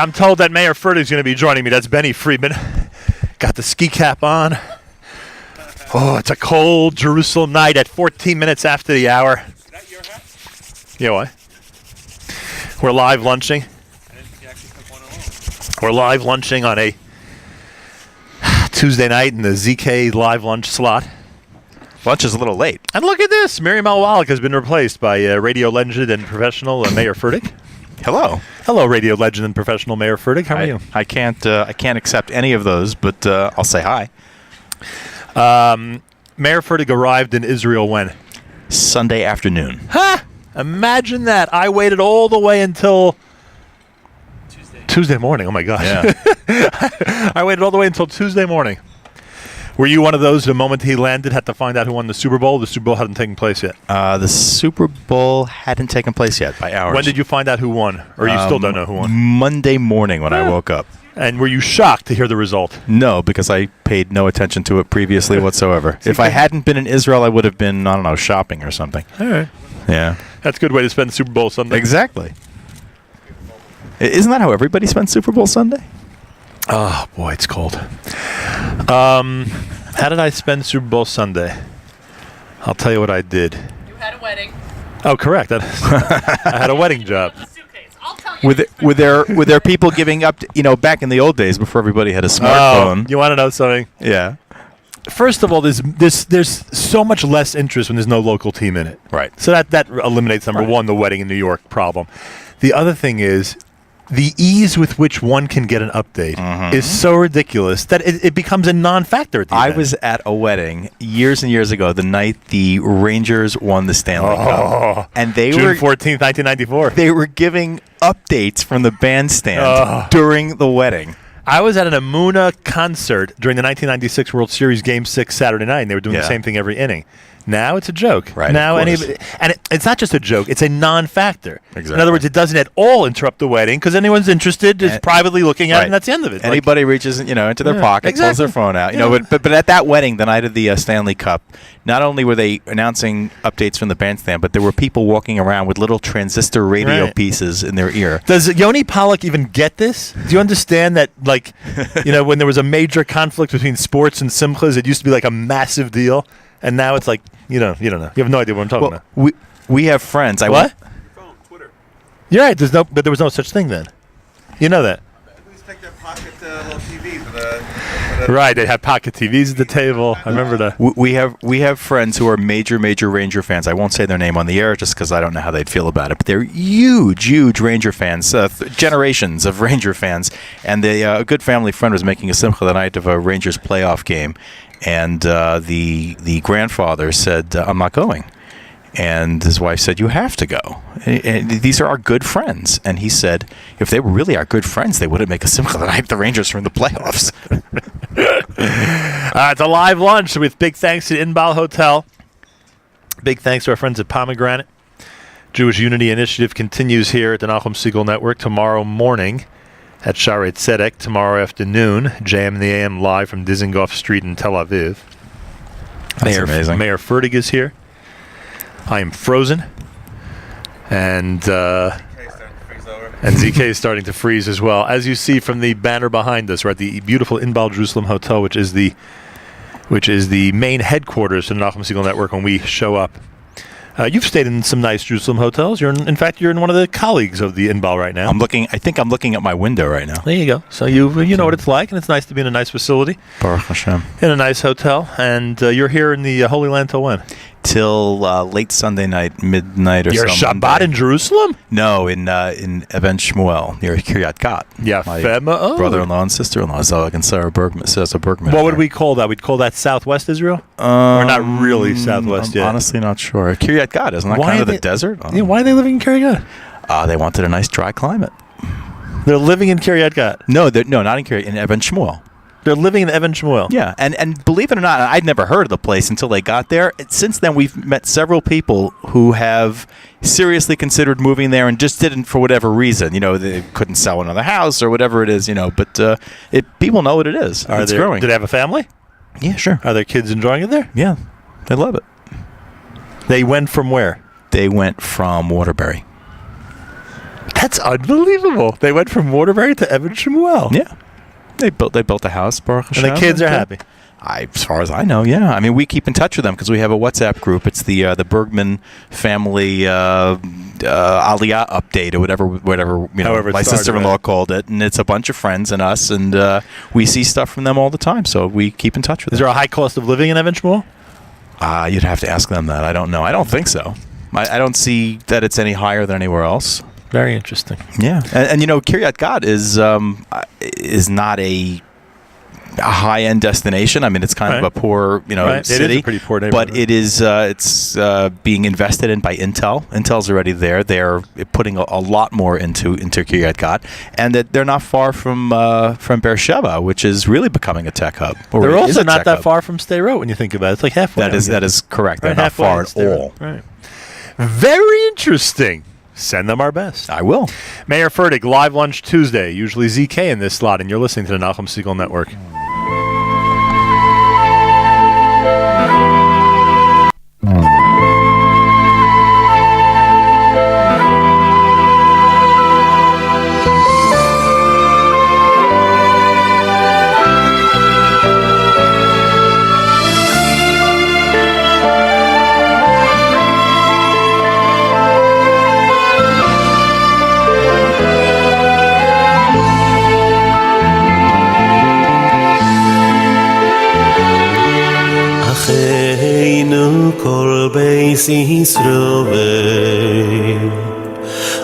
I'm told that Mayor Fertig's going to be joining me. That's Benny Friedman. Got the ski cap on. Oh, it's a cold Jerusalem night at 14 minutes after the hour. Is that your hat? Yeah, what? We're live lunching. I didn't think you actually took one alone. We're live lunching on a Tuesday night in the ZK live lunch slot. Lunch is a little late. And look at this. Miriam L. Wallach has been replaced by radio legend and professional Mayor Fertig. Hello. Hello, radio legend and professional Mayor Fertig. How are you? I can't accept any of those, but I'll say hi. Mayor Fertig arrived in Israel when? Sunday afternoon. Ha! Imagine that. I waited all the way until Tuesday morning. Oh, my gosh. Yeah. I waited all the way until Tuesday morning. Were you one of those, the moment he landed, had to find out who won the Super Bowl? The Super Bowl hadn't taken place yet. The Super Bowl hadn't taken place yet by hours. When did you find out who won? Or you still don't know who won? Monday morning when I woke up. And were you shocked to hear the result? No, because I paid no attention to it previously whatsoever. If I hadn't been in Israel, I would have been, I don't know, shopping or something. All right. Yeah. That's a good way to spend Super Bowl Sunday. Exactly. Isn't that how everybody spends Super Bowl Sunday? Oh, boy, it's cold. How did I spend Super Bowl Sunday? I'll tell you what I did. You had a wedding. Oh, correct. I had a wedding job. I'll tell you. Were there people giving up, back in the old days before everybody had a smartphone? Oh, you want to know something? Yeah. First of all, there's so much less interest when there's no local team in it. Right. So that eliminates, number one, the wedding in New York problem. The other thing is, the ease with which one can get an update is so ridiculous that it becomes a non-factor at the I event. was at a wedding years and years ago, the night the Rangers won the Stanley Cup. And they June were 14th, 1994. they were giving updates from the bandstand during the wedding. I was at an Amuna concert during the 1996 World Series Game 6 Saturday night, and they were doing the Yeah. same thing every inning. Now it's a joke. Right, Now of course. it's not just a joke; it's a non-factor. Exactly. In other words, it doesn't at all interrupt the wedding because anyone's interested is And- privately looking at it, right. and that's the end of it. Like, Anybody reaches, into their Yeah, pocket, pulls exactly. their phone out. Yeah. But at that wedding, the night of the Stanley Cup, not only were they announcing updates from the bandstand, but there were people walking around with little transistor radio Right. pieces in their ear. does Yoni Pollock even get this? Do you understand that, like, when there was a major conflict between sports and simchas, it used to be like a massive deal, and now it's like you don't know. You have no idea what I'm talking Well, about. we have friends. What? Phone, Twitter. You're right. But there was no such thing then. You know that. Please take their pocket little TVs with a Right, they had pocket TVs at the table. I remember that. We have friends who are major Ranger fans. I won't say their name on the air just because I don't know how they'd feel about it. But they're huge Ranger fans, generations of Ranger fans. And a good family friend was making a simcha the night of a Rangers playoff game, and the grandfather said, "I'm not going." And his wife said, "You have to go. And these are our good friends." And he said, "If they were really our good friends, they wouldn't make a simcha the night the Rangers are in the playoffs." It's a live lunch with big thanks to Inbal Hotel. Big thanks to our friends at Pomegranate. Jewish Unity Initiative continues here at the Nachum Segal Network tomorrow morning at Sharei Tzedek. Tomorrow afternoon, JM in the AM live from Dizengoff Street in Tel Aviv. That's amazing. Mayor Fertig is here. I am frozen. And ZK is starting to freeze as well. As you see from the banner behind us, we're at the beautiful Inbal Jerusalem Hotel, which is the main headquarters for the Nachum Segal Network when we show up. You've stayed in some nice Jerusalem hotels. You're in one of the colleagues of the Inbal right now. I think I'm looking at my window right now. There you go. So you know what it's like, and it's nice to be in a nice facility, Baruch Hashem. in a nice hotel. And you're here in the Holy Land till when? Till late Sunday night, midnight or You're so. Shabbat Monday. in Jerusalem? No, in Even Shmuel near Kiryat Gat. Yeah, My Fema. brother-in-law and sister-in-law, Zoe and Sarah Bergman. What would we call that? We'd call that Southwest Israel? Or not really Southwest I'm yet? honestly not sure. Kiryat Gat, isn't that Why kind are of the they- desert? Yeah, why are they living in Kiryat Gat? They wanted a nice dry climate. They're living in Kiryat Gat. No, not in Kiryat, in Even Shmuel. They're living in Even Shmuel. Yeah, and believe it or not, I'd never heard of the place until they got there. Since then, we've met several people who have seriously considered moving there and just didn't for whatever reason. They couldn't sell another house or whatever it is. But people know what it is. It's growing. Do they have a family? Yeah, sure. Are their kids enjoying it there? Yeah, they love it. They went from where? They went from Waterbury. That's unbelievable. They went from Waterbury to Evan Shemuel. Yeah. They built a house, Baruch And Hashem. the kids are happy. As far as I know, yeah. I mean, we keep in touch with them because we have a WhatsApp group. It's the Bergman family Aliyah update or whatever However my it started, sister-in-law right? called it, and it's a bunch of friends and us, and we see stuff from them all the time. So we keep in touch with Is them. there a high cost of living in Evan Shemuel? You'd have to ask them that. I don't know. I don't think so. I don't see that it's any higher than anywhere else. Very interesting. Yeah, and Kiryat Gat is not a high-end destination. I mean, it's kind of a poor, Right. city. It is a pretty poor neighborhood. But it is, it's being invested in by Intel. Intel's already there. They're putting a lot more into Kiryat Gat, and that they're not far from Beersheba, which is really becoming a tech hub. Or They're it is also a not tech that hub. far from Stay Road when you think about it. It's like halfway. That is correct. They're Right, not halfway far in at Stay Road. all. Right. Very interesting. Send them our best. I will. Mayor Fertig, live lunch Tuesday. Usually ZK in this slot, and you're listening to the Nachum Segal Network. אחינו כל בייס ישראל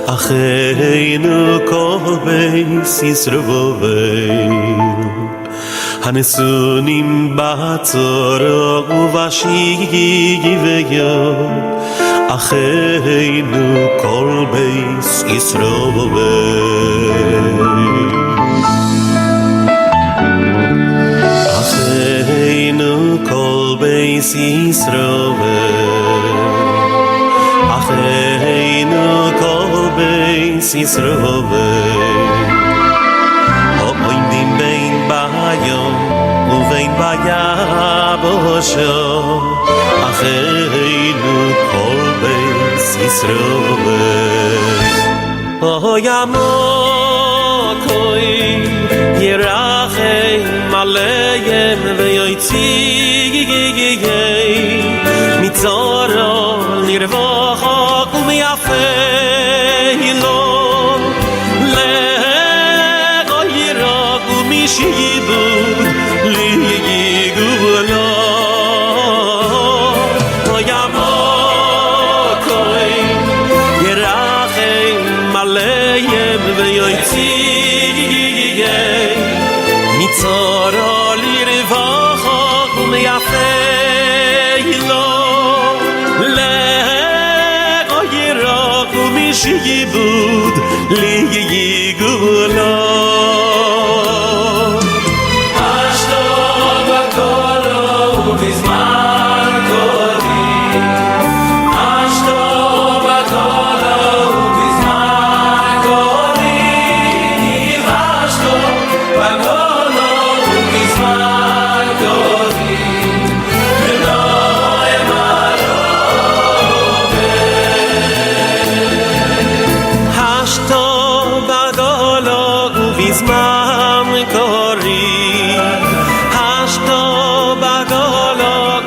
אחינו כל בייס ישראל הנסונים בצור ובשיביה אחינו כל בייס ישראל אחינו כל בייס ישראל אחינו כל בייס ישראל עומדים בין ביום ובין ביבשה אחינו כל בייס ישראל אוי עמוקוי ירחם עליהם ויוציא מצורו לרווחה ומיפילו לגו ירוק ומשעבוד ליגולו אוי עמוקוי ירחם עליהם ויוציא מצורו לרווחה ומיפילו לגו ירוק ומשעבוד ליגולו אשתו בקולו ובזמן קולי אשתו בקולו ובזמן קולי אשתו בקולו ובזמן קולי ולא אשתו בגולו ובזמן קורי אשתו בגולו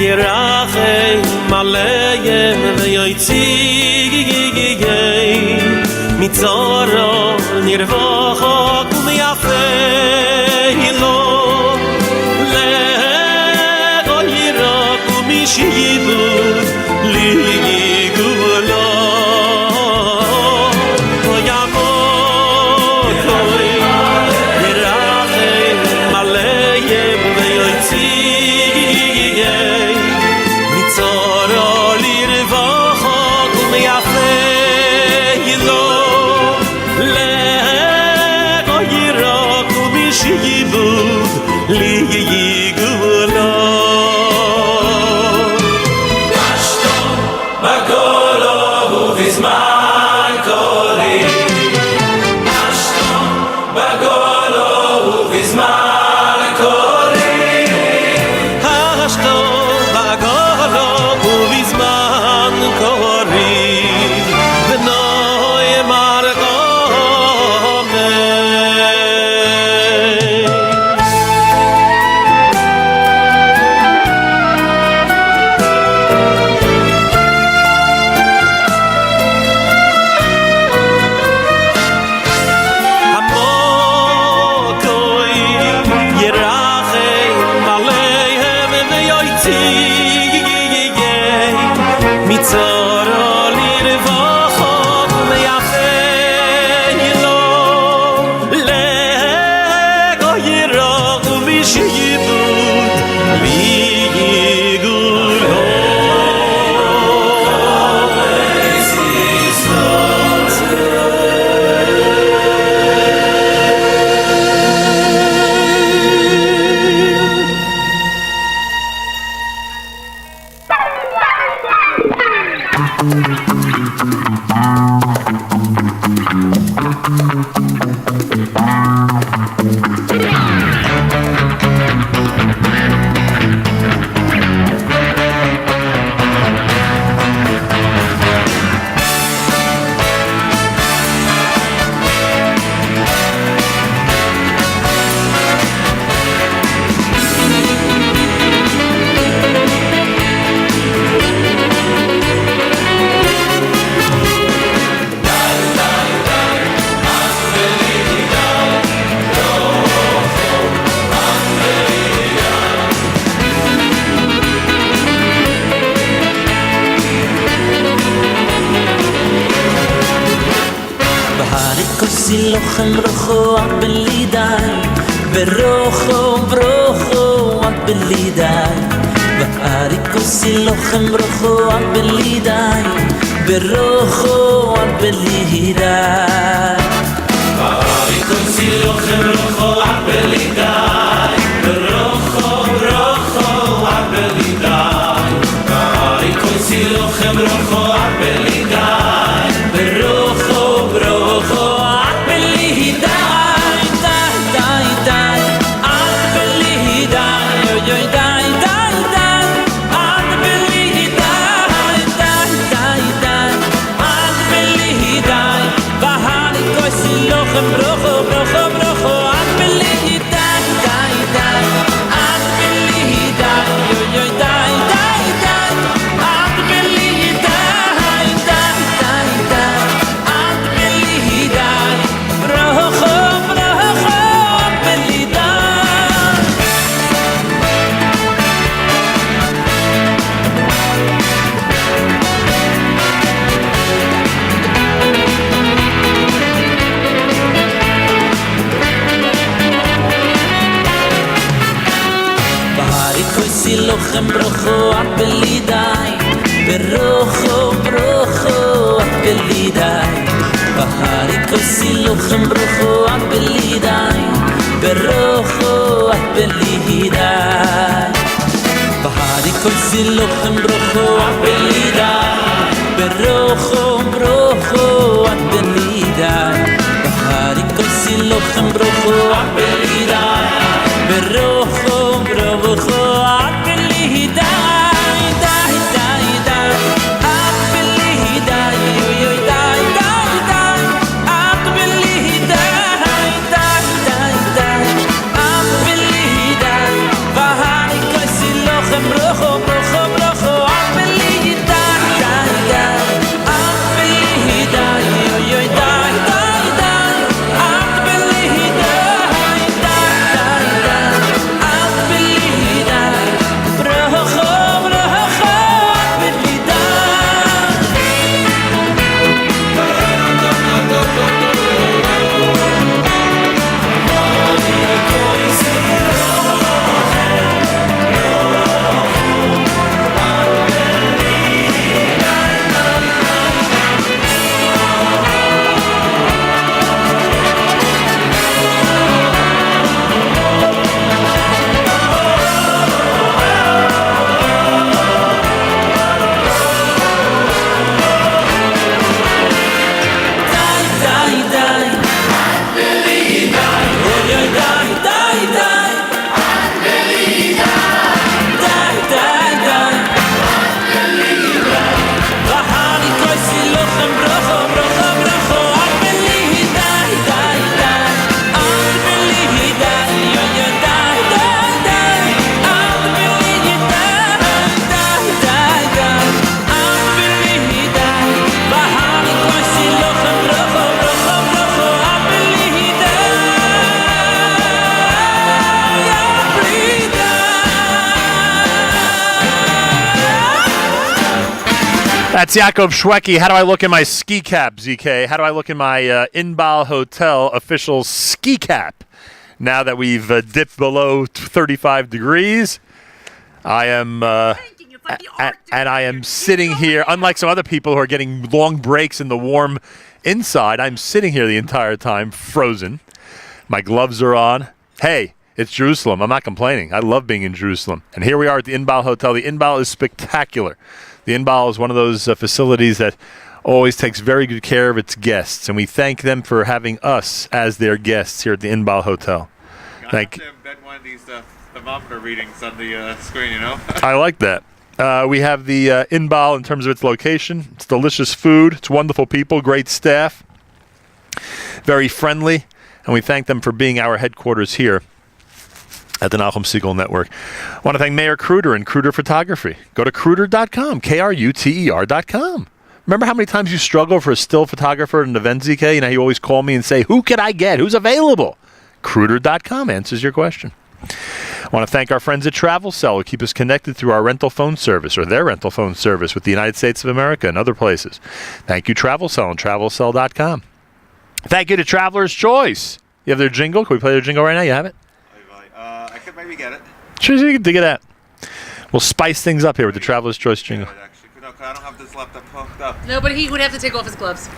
ירחם עליהם ויציג מצורו נרבחק ומיפה לו לגו ירק ומשייבוד לי גבולו יעמוד ירחם עליהם ויציג מצורו לרבחק ומיפה לו לגו ירק ומשייבוד לי גבולו בזמן קולי אשתו בגולו ובזמן קולי אשתו בגולו ובזמן קולי ונוי מרגומי Lochem brocho at belidai Berocho brocho at belidai Va'arikosi lochem brocho at belidai Berocho at belidai Va'arikosi lochem brocho at belidai Berocho at belidai Va'arikosi lochem brocho at belidai Berocho Lochem brocho at belidai Berocho at belidai Va'arikosi lochem brocho at belidai Berocho at belidai Va'arikosi lochem brocho at belidai Berocho at belidai Va'arikosi lochem brocho at belidai Berocho at Brocho That's Yaakov Shweki. How do I look in my ski cap, ZK? How do I look in my Inbal Hotel official ski cap? Now that we've dipped below 35 degrees, I am, and I am sitting here, unlike some other people who are getting long breaks in the warm inside, I'm sitting here the entire time, frozen. My gloves are on. Hey, it's Jerusalem. I'm not complaining. I love being in Jerusalem. And here we are at the Inbal Hotel. The Inbal is spectacular. The Inbal is one of those facilities that always takes very good care of its guests, and we thank them for having us as their guests here at the Inbal Hotel. Thank you. Embed one of these thermometer readings on the screen, you know? I like that. We have the Inbal in terms of its location. It's delicious food. It's wonderful people, great staff, very friendly, and we thank them for being our headquarters here at the Nachum Segal Network. I want to thank Mayor Kruder and Kruder Photography. Go to Kruder.com, Kruter.com. Remember how many times you struggle for a still photographer at an event, ZK? You know, you always call me and say, who can I get? Who's available? Kruder.com answers your question. I want to thank our friends at TravelCell who keep us connected through our rental phone service or their rental phone service with the United States of America and other places. Thank you, TravelCell and TravelCell.com. Thank you to Traveler's Choice. You have their jingle? Can we play their jingle right now? You have it? I could maybe get it. Sure, you can dig it out. We'll spice things up here with the Traveler's Choice jingle. No, I don't have this laptop hooked up. No, but he would have to take off his gloves.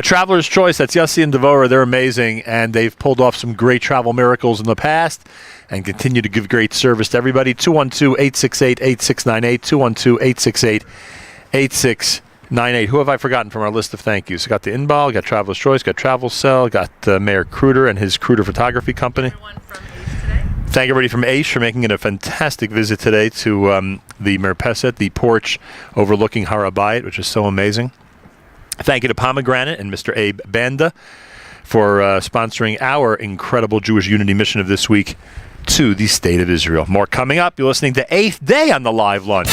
Traveler's Choice, that's Yossi and Devora. They're amazing, and they've pulled off some great travel miracles in the past and continue to give great service to everybody. 212-868-8698, 212-868-8698. Who have I forgotten from our list of thank yous? Got the Inbal, got Traveler's Choice, got TravelCell, got Mayor Kruder and his Kruder Photography Company. Thank everybody from Aish for making it a fantastic visit today to the Merpeset, the porch overlooking Har HaBayit, which is so amazing. Thank you to Pomegranate and Mr. Abe Banda for sponsoring our incredible Jewish Unity mission of this week to the State of Israel. More coming up. You're listening to 8th Day on the Live Lunch.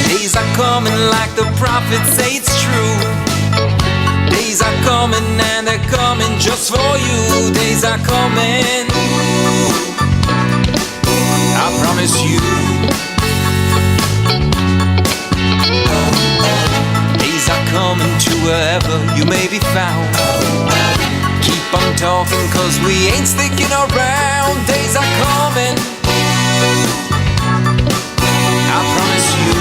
Days are coming like the prophets say it's true. Days are coming and they're coming just for you. Days are coming, I promise you. Days are coming to wherever you may be found. Keep on talking cause we ain't sticking around. Days are coming, I promise you.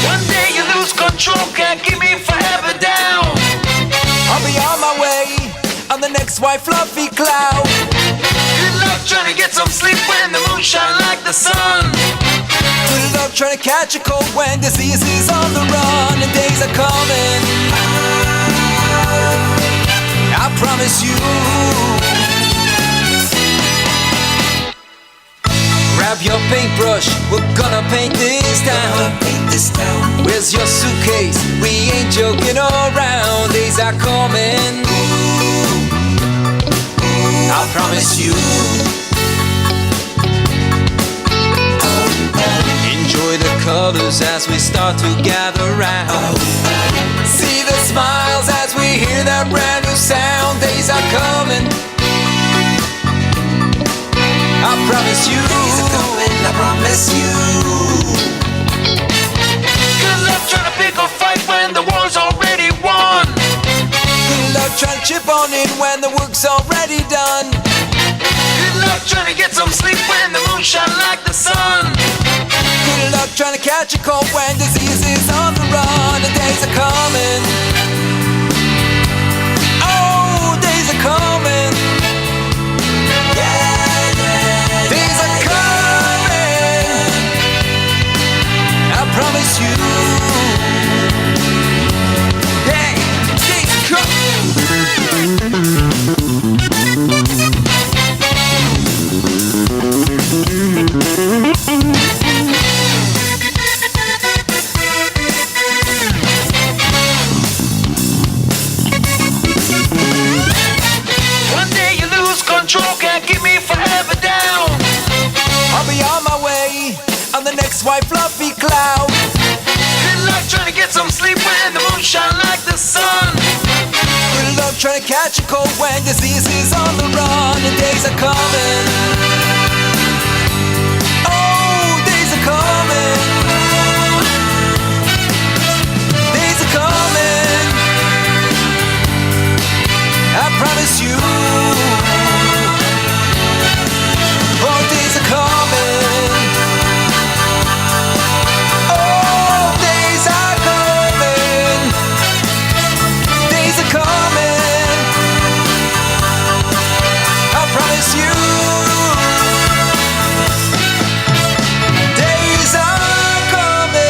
One day you lose control, can't keep me forever down. I'll be on my way on the next white fluffy cloud. Good luck trying to get some sleep when the moon shine like the sun. Good luck trying to catch a cold when disease is on the run. And days are coming, I promise you. Grab your paintbrush, we're gonna paint this town. Where's your suitcase? We ain't joking around. Days are coming, I promise you. Enjoy the colors as we start to gather round. See the smiles as we hear that brand new sound. Days are coming, I promise you. Days are coming, I promise you. Good luck trying to pick a fight when the war's already won. Good luck trying to chip on in when the work's already done. Good luck trying to get some sleep when the moon shine like the sun. Good luck trying to catch a cold when disease is on the run. The days are coming, oh, days are coming. Days are coming, I promise you. Hey, days are coming. white fluffy cloud. Good luck trying to get some sleep when the moon shine like the sun. Good luck trying to catch a cold when disease is on the run. The days are coming. Oh, days are coming. Days are coming. I promise you. Oh, days are coming. Oh, days are coming. Days are coming. I promise you. Days are coming.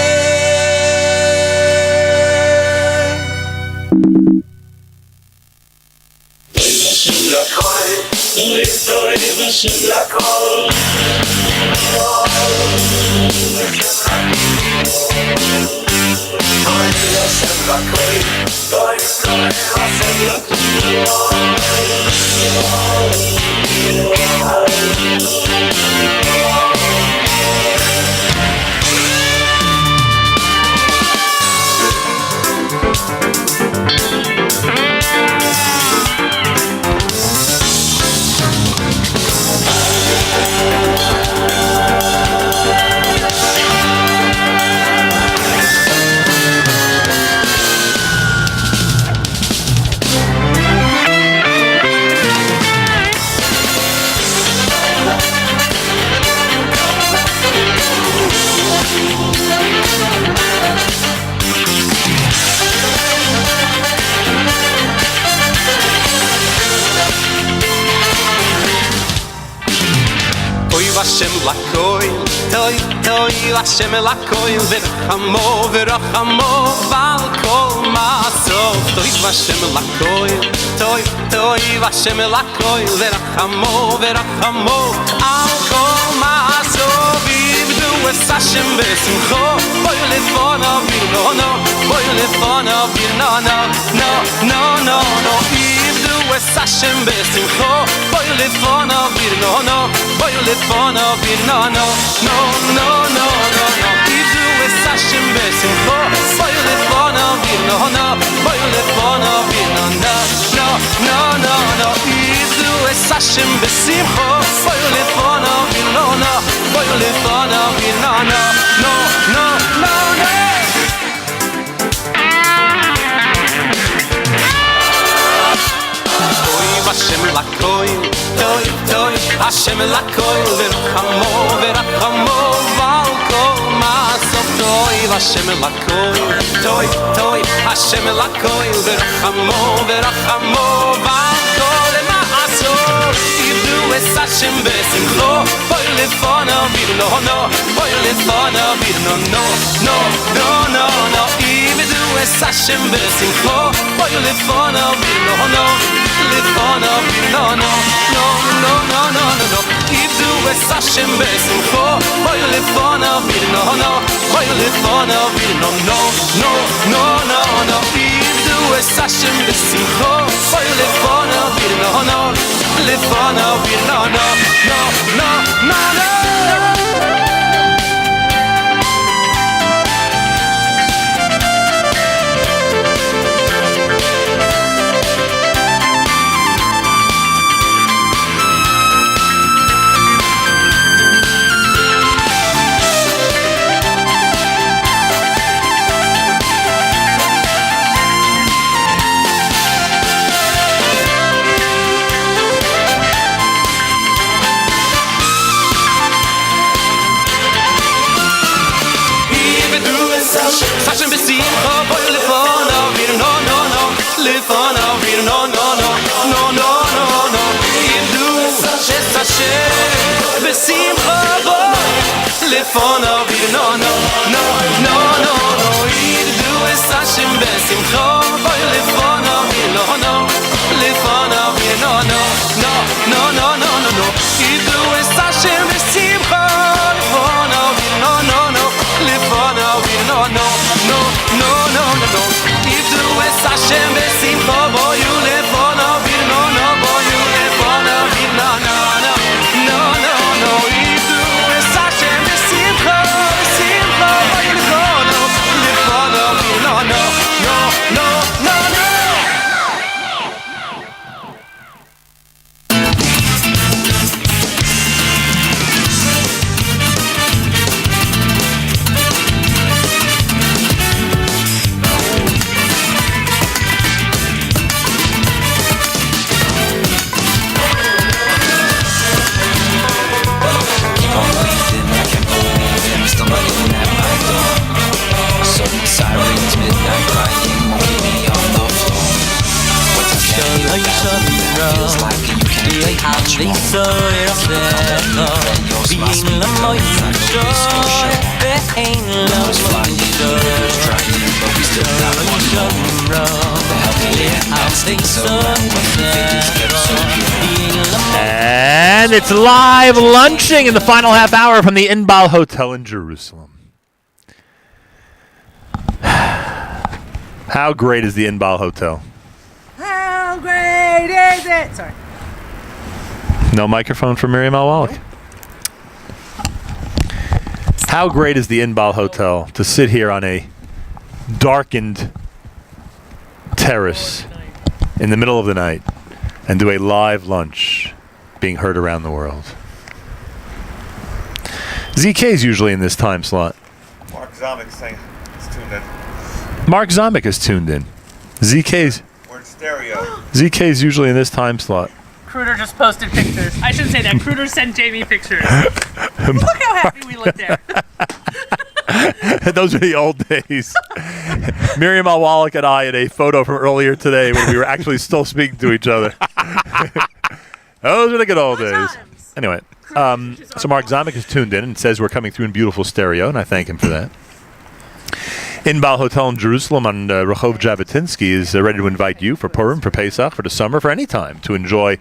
Hashem lakoil, toy, Hashem lakoil, v'rachamo, val kol ma'asov. Toy Hashem lakoil, toy, Hashem lakoil, v'rachamo, al kol ma'asov. Yivdu es Hashem v'simcho, boy lefonav virnono, no. Yivdu es Hashem v'simcho, boy lefonav virnono, no. Yivdu es Hashem v'simcho, boy lefonav virnono, no. Yivdu es Hashem v'simcho, boy lefonav virnono, no. Hashem lakoil, toy, Hashem lakoil, v'rachamo, val kol ma'asov. Toy, Hashem lakoil, toy, Hashem lakoil, v'rachamo, val kol ma'asov. Yivdu es Hashem v'simcho, boy lefonav virnono, no. Yivdu es Hashem v'simcho, boy lefonav virnono, no. Yivdu es Hashem v'simcho, boy lefonav virnono, no. Yivdu es Hashem v'simcho, boy lefonav virnono, no. Hashem b'simcha, boy lefonav virnono, no. Yivdu es Hashem b'simcha, boy lefonav virnono, no. Yivdu es Hashem b'simcha, boy lefonav virnono, no. Yivdu es Hashem b'simcha, lefonav virnono, no. Yivdu es Hashem b'simcha, boy lefonav virnono, no. Yivdu es Hashem b'simcha, feels like you can't take much more. Being the most numbers flying in the air, trying to but we still got one more. The healthy things so right when figures get so pure. And it's live lunching in the final half hour from the Inbal Hotel in Jerusalem. How great is the Inbal Hotel? How great is it? Sorry. No microphone for Miriam Al-Wallach. How great is the Inbal Hotel to sit here on a darkened terrace in the middle of the night and do a live lunch being heard around the world. ZK is usually in this time slot. Mark Zomick saying it's tuned in. Mark Zomick is tuned in. ZK's We're in stereo. ZK's usually in this time slot. Cruder just posted pictures. I shouldn't say that. Cruder sent Jamie pictures. Look how happy we look there. Those are the old days. Miriam Al-Wallach and I had a photo from earlier today when we were actually still speaking to each other. Those are the good old days. Anyway, so Mark Zomick is tuned in and says we're coming through in beautiful stereo, and I thank him for that. Inbal Hotel in Jerusalem on Rehov Jabotinsky is ready to invite you for Purim, for Pesach, for the summer, for any time to enjoy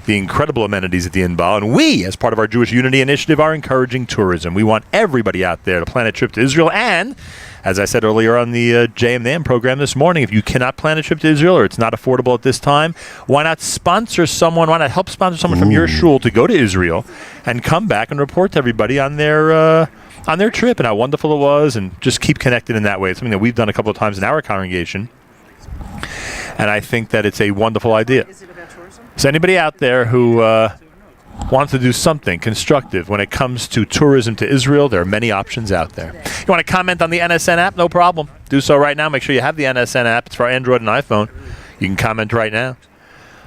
the incredible amenities at the Inbal. And we, as part of our Jewish Unity Initiative, are encouraging tourism. We want everybody out there to plan a trip to Israel. And, as I said earlier on the JMNAM program this morning, if you cannot plan a trip to Israel or it's not affordable at this time, why not sponsor someone, why not help sponsor someone from your shul to go to Israel and come back and report to everybody on their trip and how wonderful it was, and just keep connected in that way. It's something that we've done a couple of times in our congregation, and I think that it's a wonderful idea. So anybody out there who wants to do something constructive when it comes to tourism to Israel, there are many options out there. You want to comment on the NSN app? No problem. Do so right now. Make sure you have the NSN app. It's for Android and iPhone. You can comment right now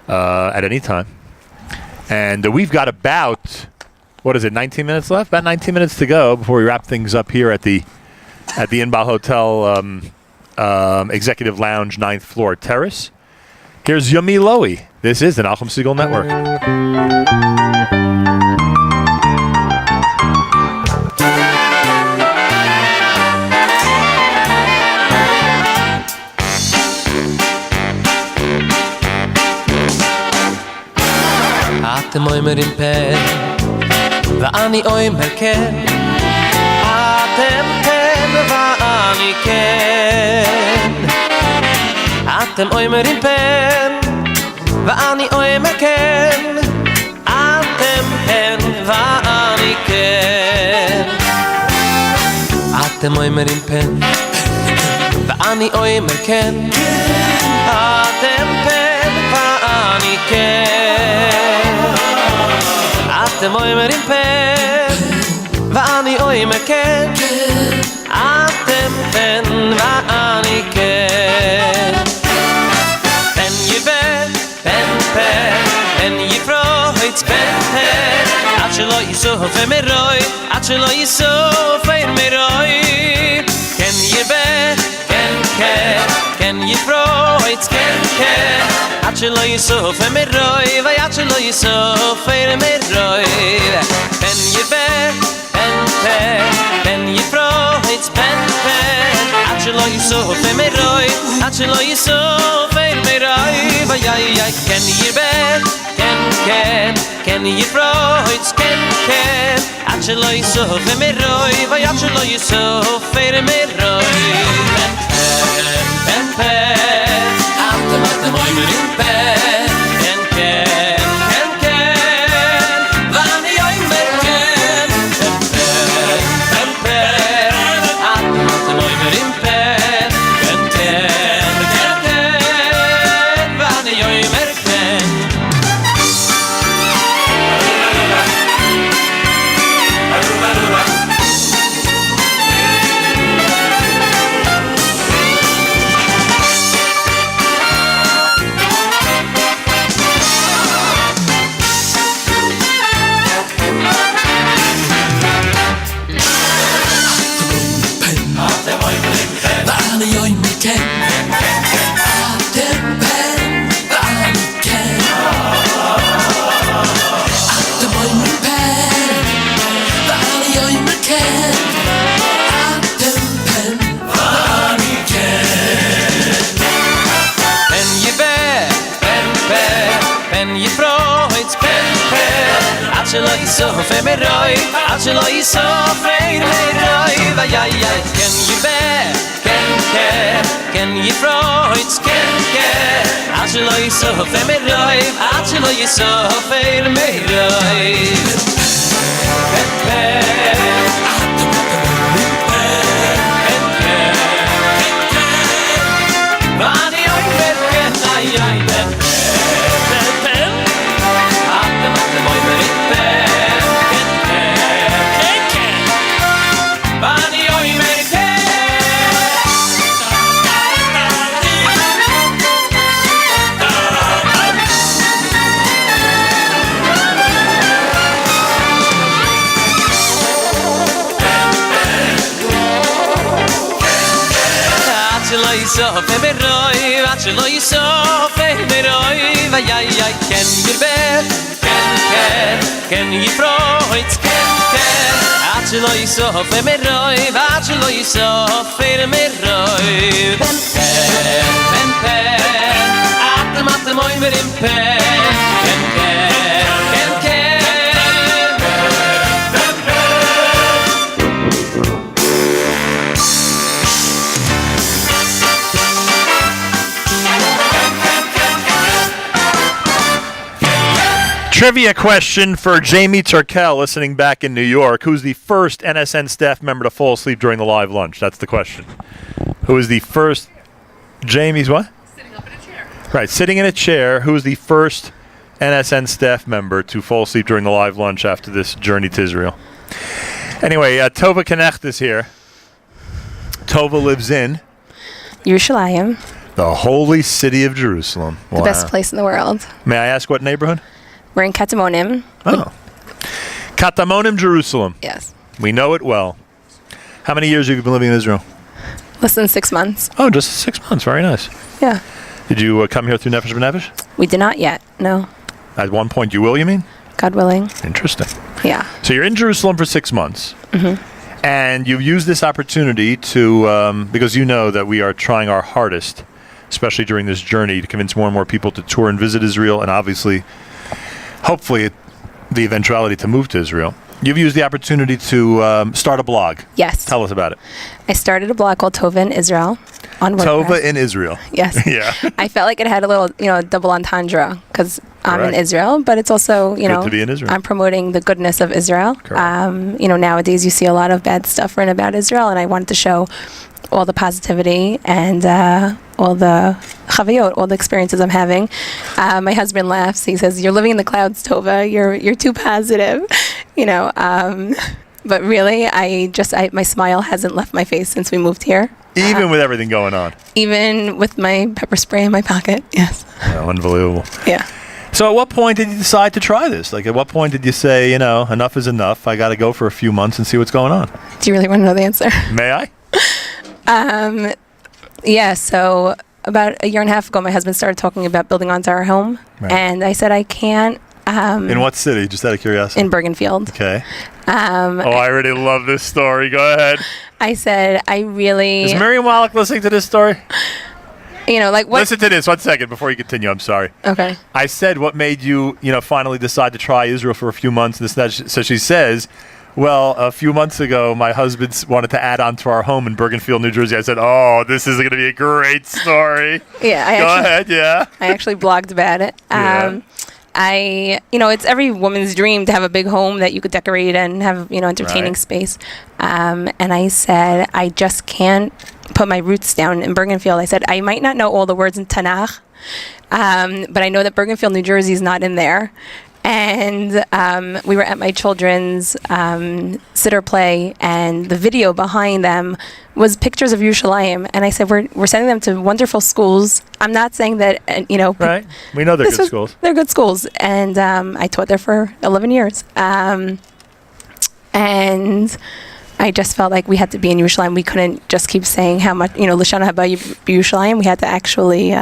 at any time. And we've got about... 19 minutes left? About 19 minutes to go before we wrap things up here at the Inbal Hotel Executive Lounge 9th floor terrace. Here's Yumi Lowy. This is the Nachum Segal Network. ואני אומר כן, אתם כן ואני כן. אתם אומרים פן, ואני אומר כן, אתם כן ואני כן. אתם אומרים פן, ואני אומר כן, אתם פן ואני כן. אתם אומרים פן, ואני אומר כן, אתם פן ואני כן. פן יבן, פן פן, פן יפרוץ, פן פן, עד שלא יסוף מרוי, עד שלא יסוף מרוי. כן יבן, כן כן, כן יפרוץ, כן כן, עד שלא יסוף מרוי, ועד שלא יסוף מרוי. פן יבן, פן פן, פן יפרוץ, פן פן, עד שלא יסוף מרוי, עד שלא יסוף מרוי. ויי כן יבן, כן כן, כן יפרוץ, כן כן, עד שלא יסוף מרוי, ועד שלא יסוף מרוי. פן פן, אתם אומרים פן, כן כן, כן כן, ואני אומר כן. פן פן, אתם אומרים פן, כן כן, כן כן, ואני אומר כן. שלא יסוף מרוי עד שלא יסוף מרוי ויי כן יבא כן יפרוץ כן עד שלא יסוף מרוי עד שלא יסוף מרוי ואני אומר כן יסוף מרוי עד שלא יסוף מרוי ויי כן ירבה כן יפרוץ כן עד שלא יסוף מרוי ועד שלא יסוף מרוי פן אתם אומרים פן Trivia question for Jamie Turkel, listening back in New York. Who's the first NSN staff member to fall asleep during the live lunch? That's the question. Who is the first? Jamie's what? Sitting up in a chair. Right, sitting in a chair. Who is the first NSN staff member to fall asleep during the live lunch after this journey to Israel? Anyway, Tova Knecht is here. Tova lives in Yerushalayim, the holy city of Jerusalem. the best place in the world. May I ask what neighborhood? We're in Katamonim. Oh. Katamonim, Jerusalem. Yes. We know it well. How many years have you been living in Israel? Less than 6 months. Oh, just 6 months. Very nice. Yeah. Did you come here through Nefesh B'Nefesh? We did not yet. No. At one point you will, you mean? God willing. Interesting. Yeah. So you're in Jerusalem for 6 months. Mm-hmm. And you've used this opportunity to, because you know that we are trying our hardest, especially during this journey, to convince more and more people to tour and visit Israel, and obviously, hopefully, the eventuality to move to Israel. You've used the opportunity to start a blog. Yes. Tell us about it. I started a blog called Tova in Israel on WordPress. Tova in Israel. Yes. Yeah. I felt like it had a little, double entendre because I'm in Correct. Israel, but it's also, Good to be in Israel. I'm promoting the goodness of Israel. Correct. Nowadays you see a lot of bad stuff written about Israel, and I wanted to show all the positivity and all the chavayot, all the experiences I'm having. My husband laughs. He says, "You're living in the clouds, Tova. You're too positive," But really, my smile hasn't left my face since we moved here. Even with everything going on. Even with my pepper spray in my pocket. Yes. Oh, unbelievable. Yeah. So at what point did you decide to try this? Like, at what point did you say, enough is enough. I got to go for a few months and see what's going on? Do you really want to know the answer? May I? Yeah, so about a year and a half ago, my husband started talking about building onto our home. Right. And I said, I can't. In what city? Just out of curiosity. In Bergenfield. Okay. I already love this story. Go ahead. I said, I really... Is Miriam Wallach listening to this story? What... Listen to this. 1 second before you continue. I'm sorry. Okay. I said, what made you, finally decide to try Israel for a few months? And this, so she says, well, a few months ago, my husband wanted to add on to our home in Bergenfield, New Jersey. I said, oh, this is going to be a great story. Yeah. Go ahead, yeah. I actually blogged about it. Yeah. It's every woman's dream to have a big home that you could decorate and have, entertaining Right. space. And I said, I just can't put my roots down in Bergenfield. I said, I might not know all the words in Tanakh, but I know that Bergenfield, New Jersey is not in there. And we were at my children's sitter play, and the video behind them was pictures of Yerushalayim. And I said, we're sending them to wonderful schools. I'm not saying that, Right. We know they're good schools. They're good schools. And I taught there for 11 years. And I just felt like we had to be in Yerushalayim. We couldn't just keep saying how much, Lashana Haba Yerushalayim. We had to actually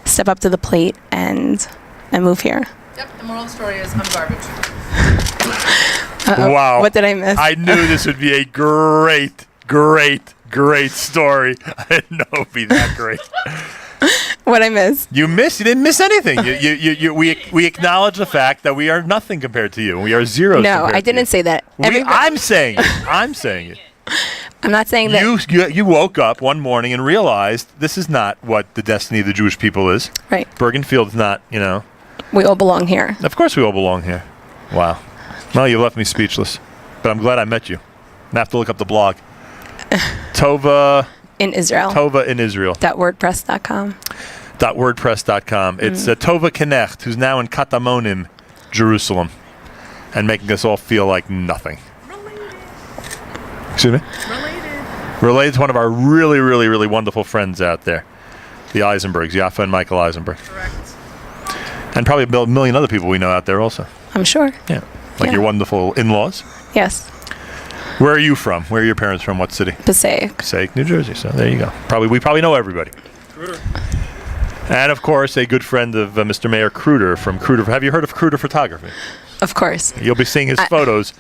step up to the plate and move here. Yep, the moral of the story is I'm garbage. Wow. What did I miss? I knew this would be a great, great, great story. I didn't know it would be that great. What I missed? You didn't miss anything. We acknowledge the fact that we are nothing compared to you. We are zeros. No, compared I to you. didn't say that. I'm saying it. I'm saying it. I'm not saying that. You woke up one morning and realized this is not what the destiny of the Jewish people is. Right. Bergenfield's not, We all belong here. Of course we all belong here. Wow. Well, you left me speechless. But I'm glad I met you. I have to look up the blog. Tova in Israel. Tova in Israel. .wordpress.com. .wordpress.com. It's Tova Knecht, who's now in Katamonim, Jerusalem, and making us all feel like nothing. Excuse me? Related to one of our really, really, really wonderful friends out there, the Eisenbergs, Yaffa and Michael Eisenberg. Correct. And probably a million other people we know out there also. I'm sure. Yeah. Like your wonderful in-laws. Yes. Where are you from? Where are your parents from? What city? Passaic, New Jersey. So there you go. We probably know everybody. Kruder. And of course, a good friend of Mr. Mayor Kruder from Kruder. Have you heard of Kruder Photography? Of course. You'll be seeing his photos.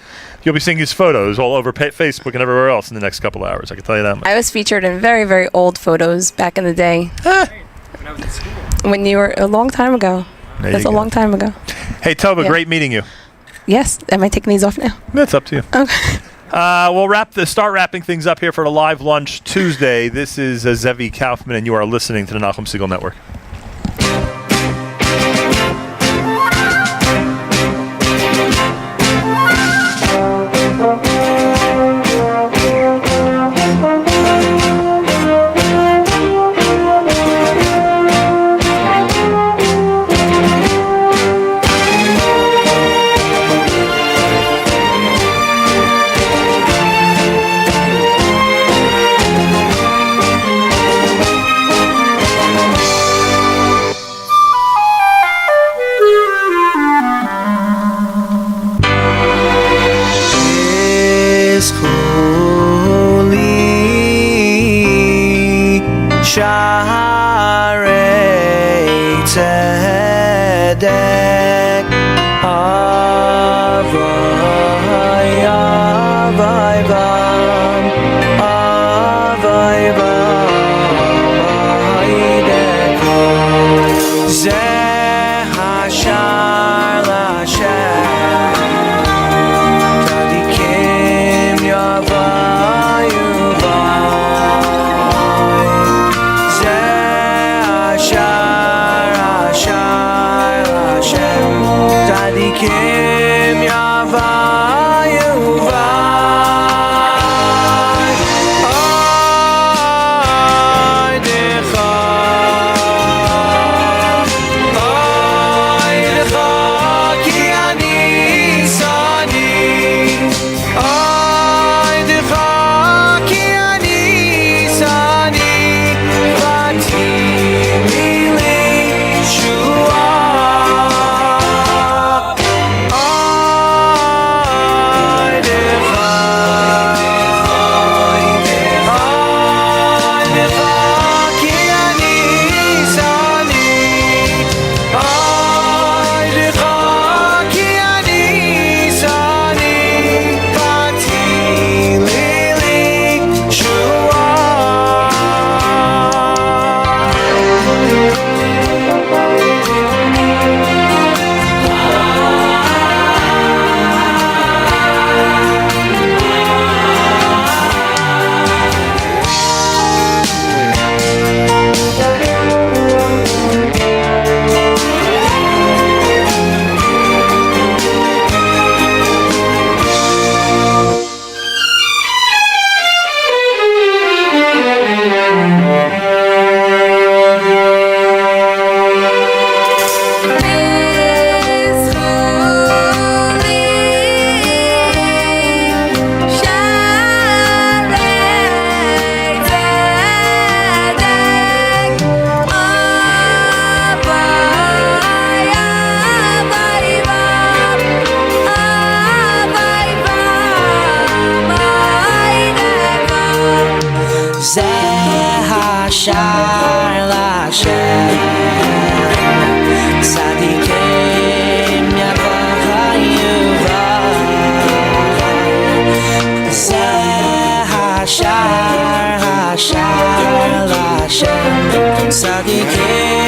You'll be seeing his photos all over Facebook and everywhere else in the next couple of hours. I can tell you that much. I was featured in very, very old photos back in the day. When I was in school. When you were a long time ago. That's a long time ago. Hey, Tova, great meeting you. Yes. Am I taking these off now? That's up to you. Okay. We'll start wrapping things up here for the live lunch Tuesday. This is Zevi Kaufman, and you are listening to the Nachum Segal Network. Tzadikim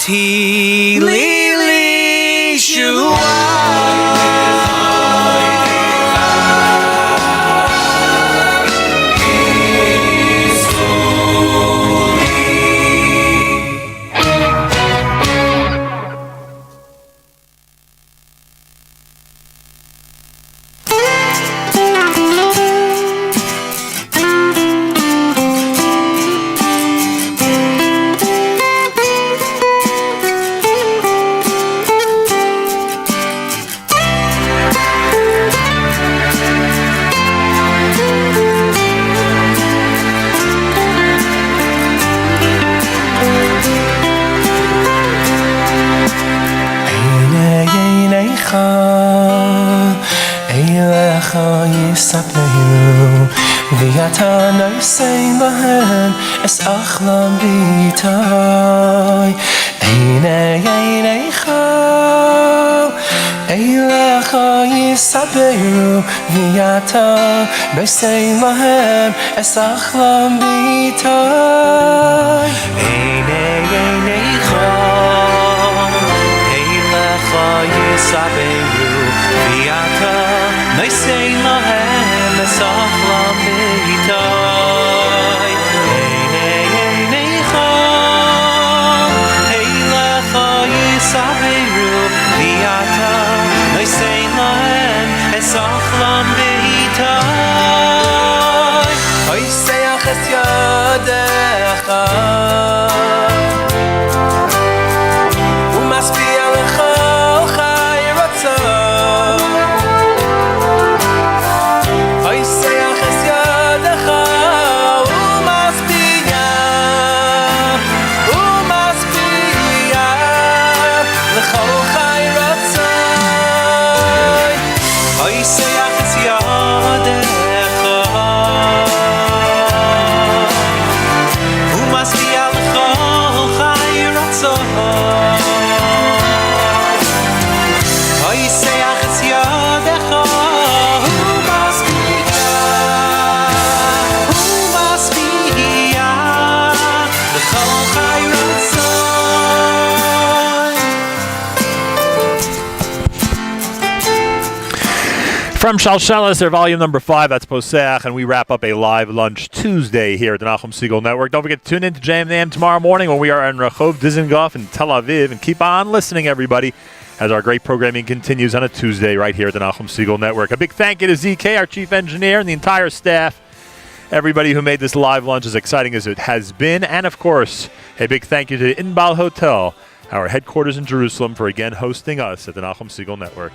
Ati li shua. V'yata nosein lahem es achlam b'itay Eineicha Eilecha yisaberu V'yata nosein lahem es achlam b'itay Eineicha Eilecha yisaberu V'yata nosein lahem es achlam b'itay Eineicha Eilecha yisaberu V'yata nosein lahem es achlam b'itay Oiseach es yadecha U'maspia lecha ochai ratzon Oiseach es yadecha U'maspia lecha ochai ratzon Oiseach es yadecha U'maspia lecha ochai ratzon Oiseach es yadecha From Shalshelis, their volume number 5, that's Poseach, and we wrap up a live lunch Tuesday here at the Nachum Segal Network. Don't forget to tune in to JM the AM tomorrow morning when we are in Rehov, Dizengoff, and Tel Aviv. And keep on listening, everybody, as our great programming continues on a Tuesday right here at the Nachum Segal Network. A big thank you to ZK, our chief engineer, and the entire staff, everybody who made this live lunch as exciting as it has been. And, of course, a big thank you to Inbal Hotel, our headquarters in Jerusalem, for again hosting us at the Nachum Segal Network.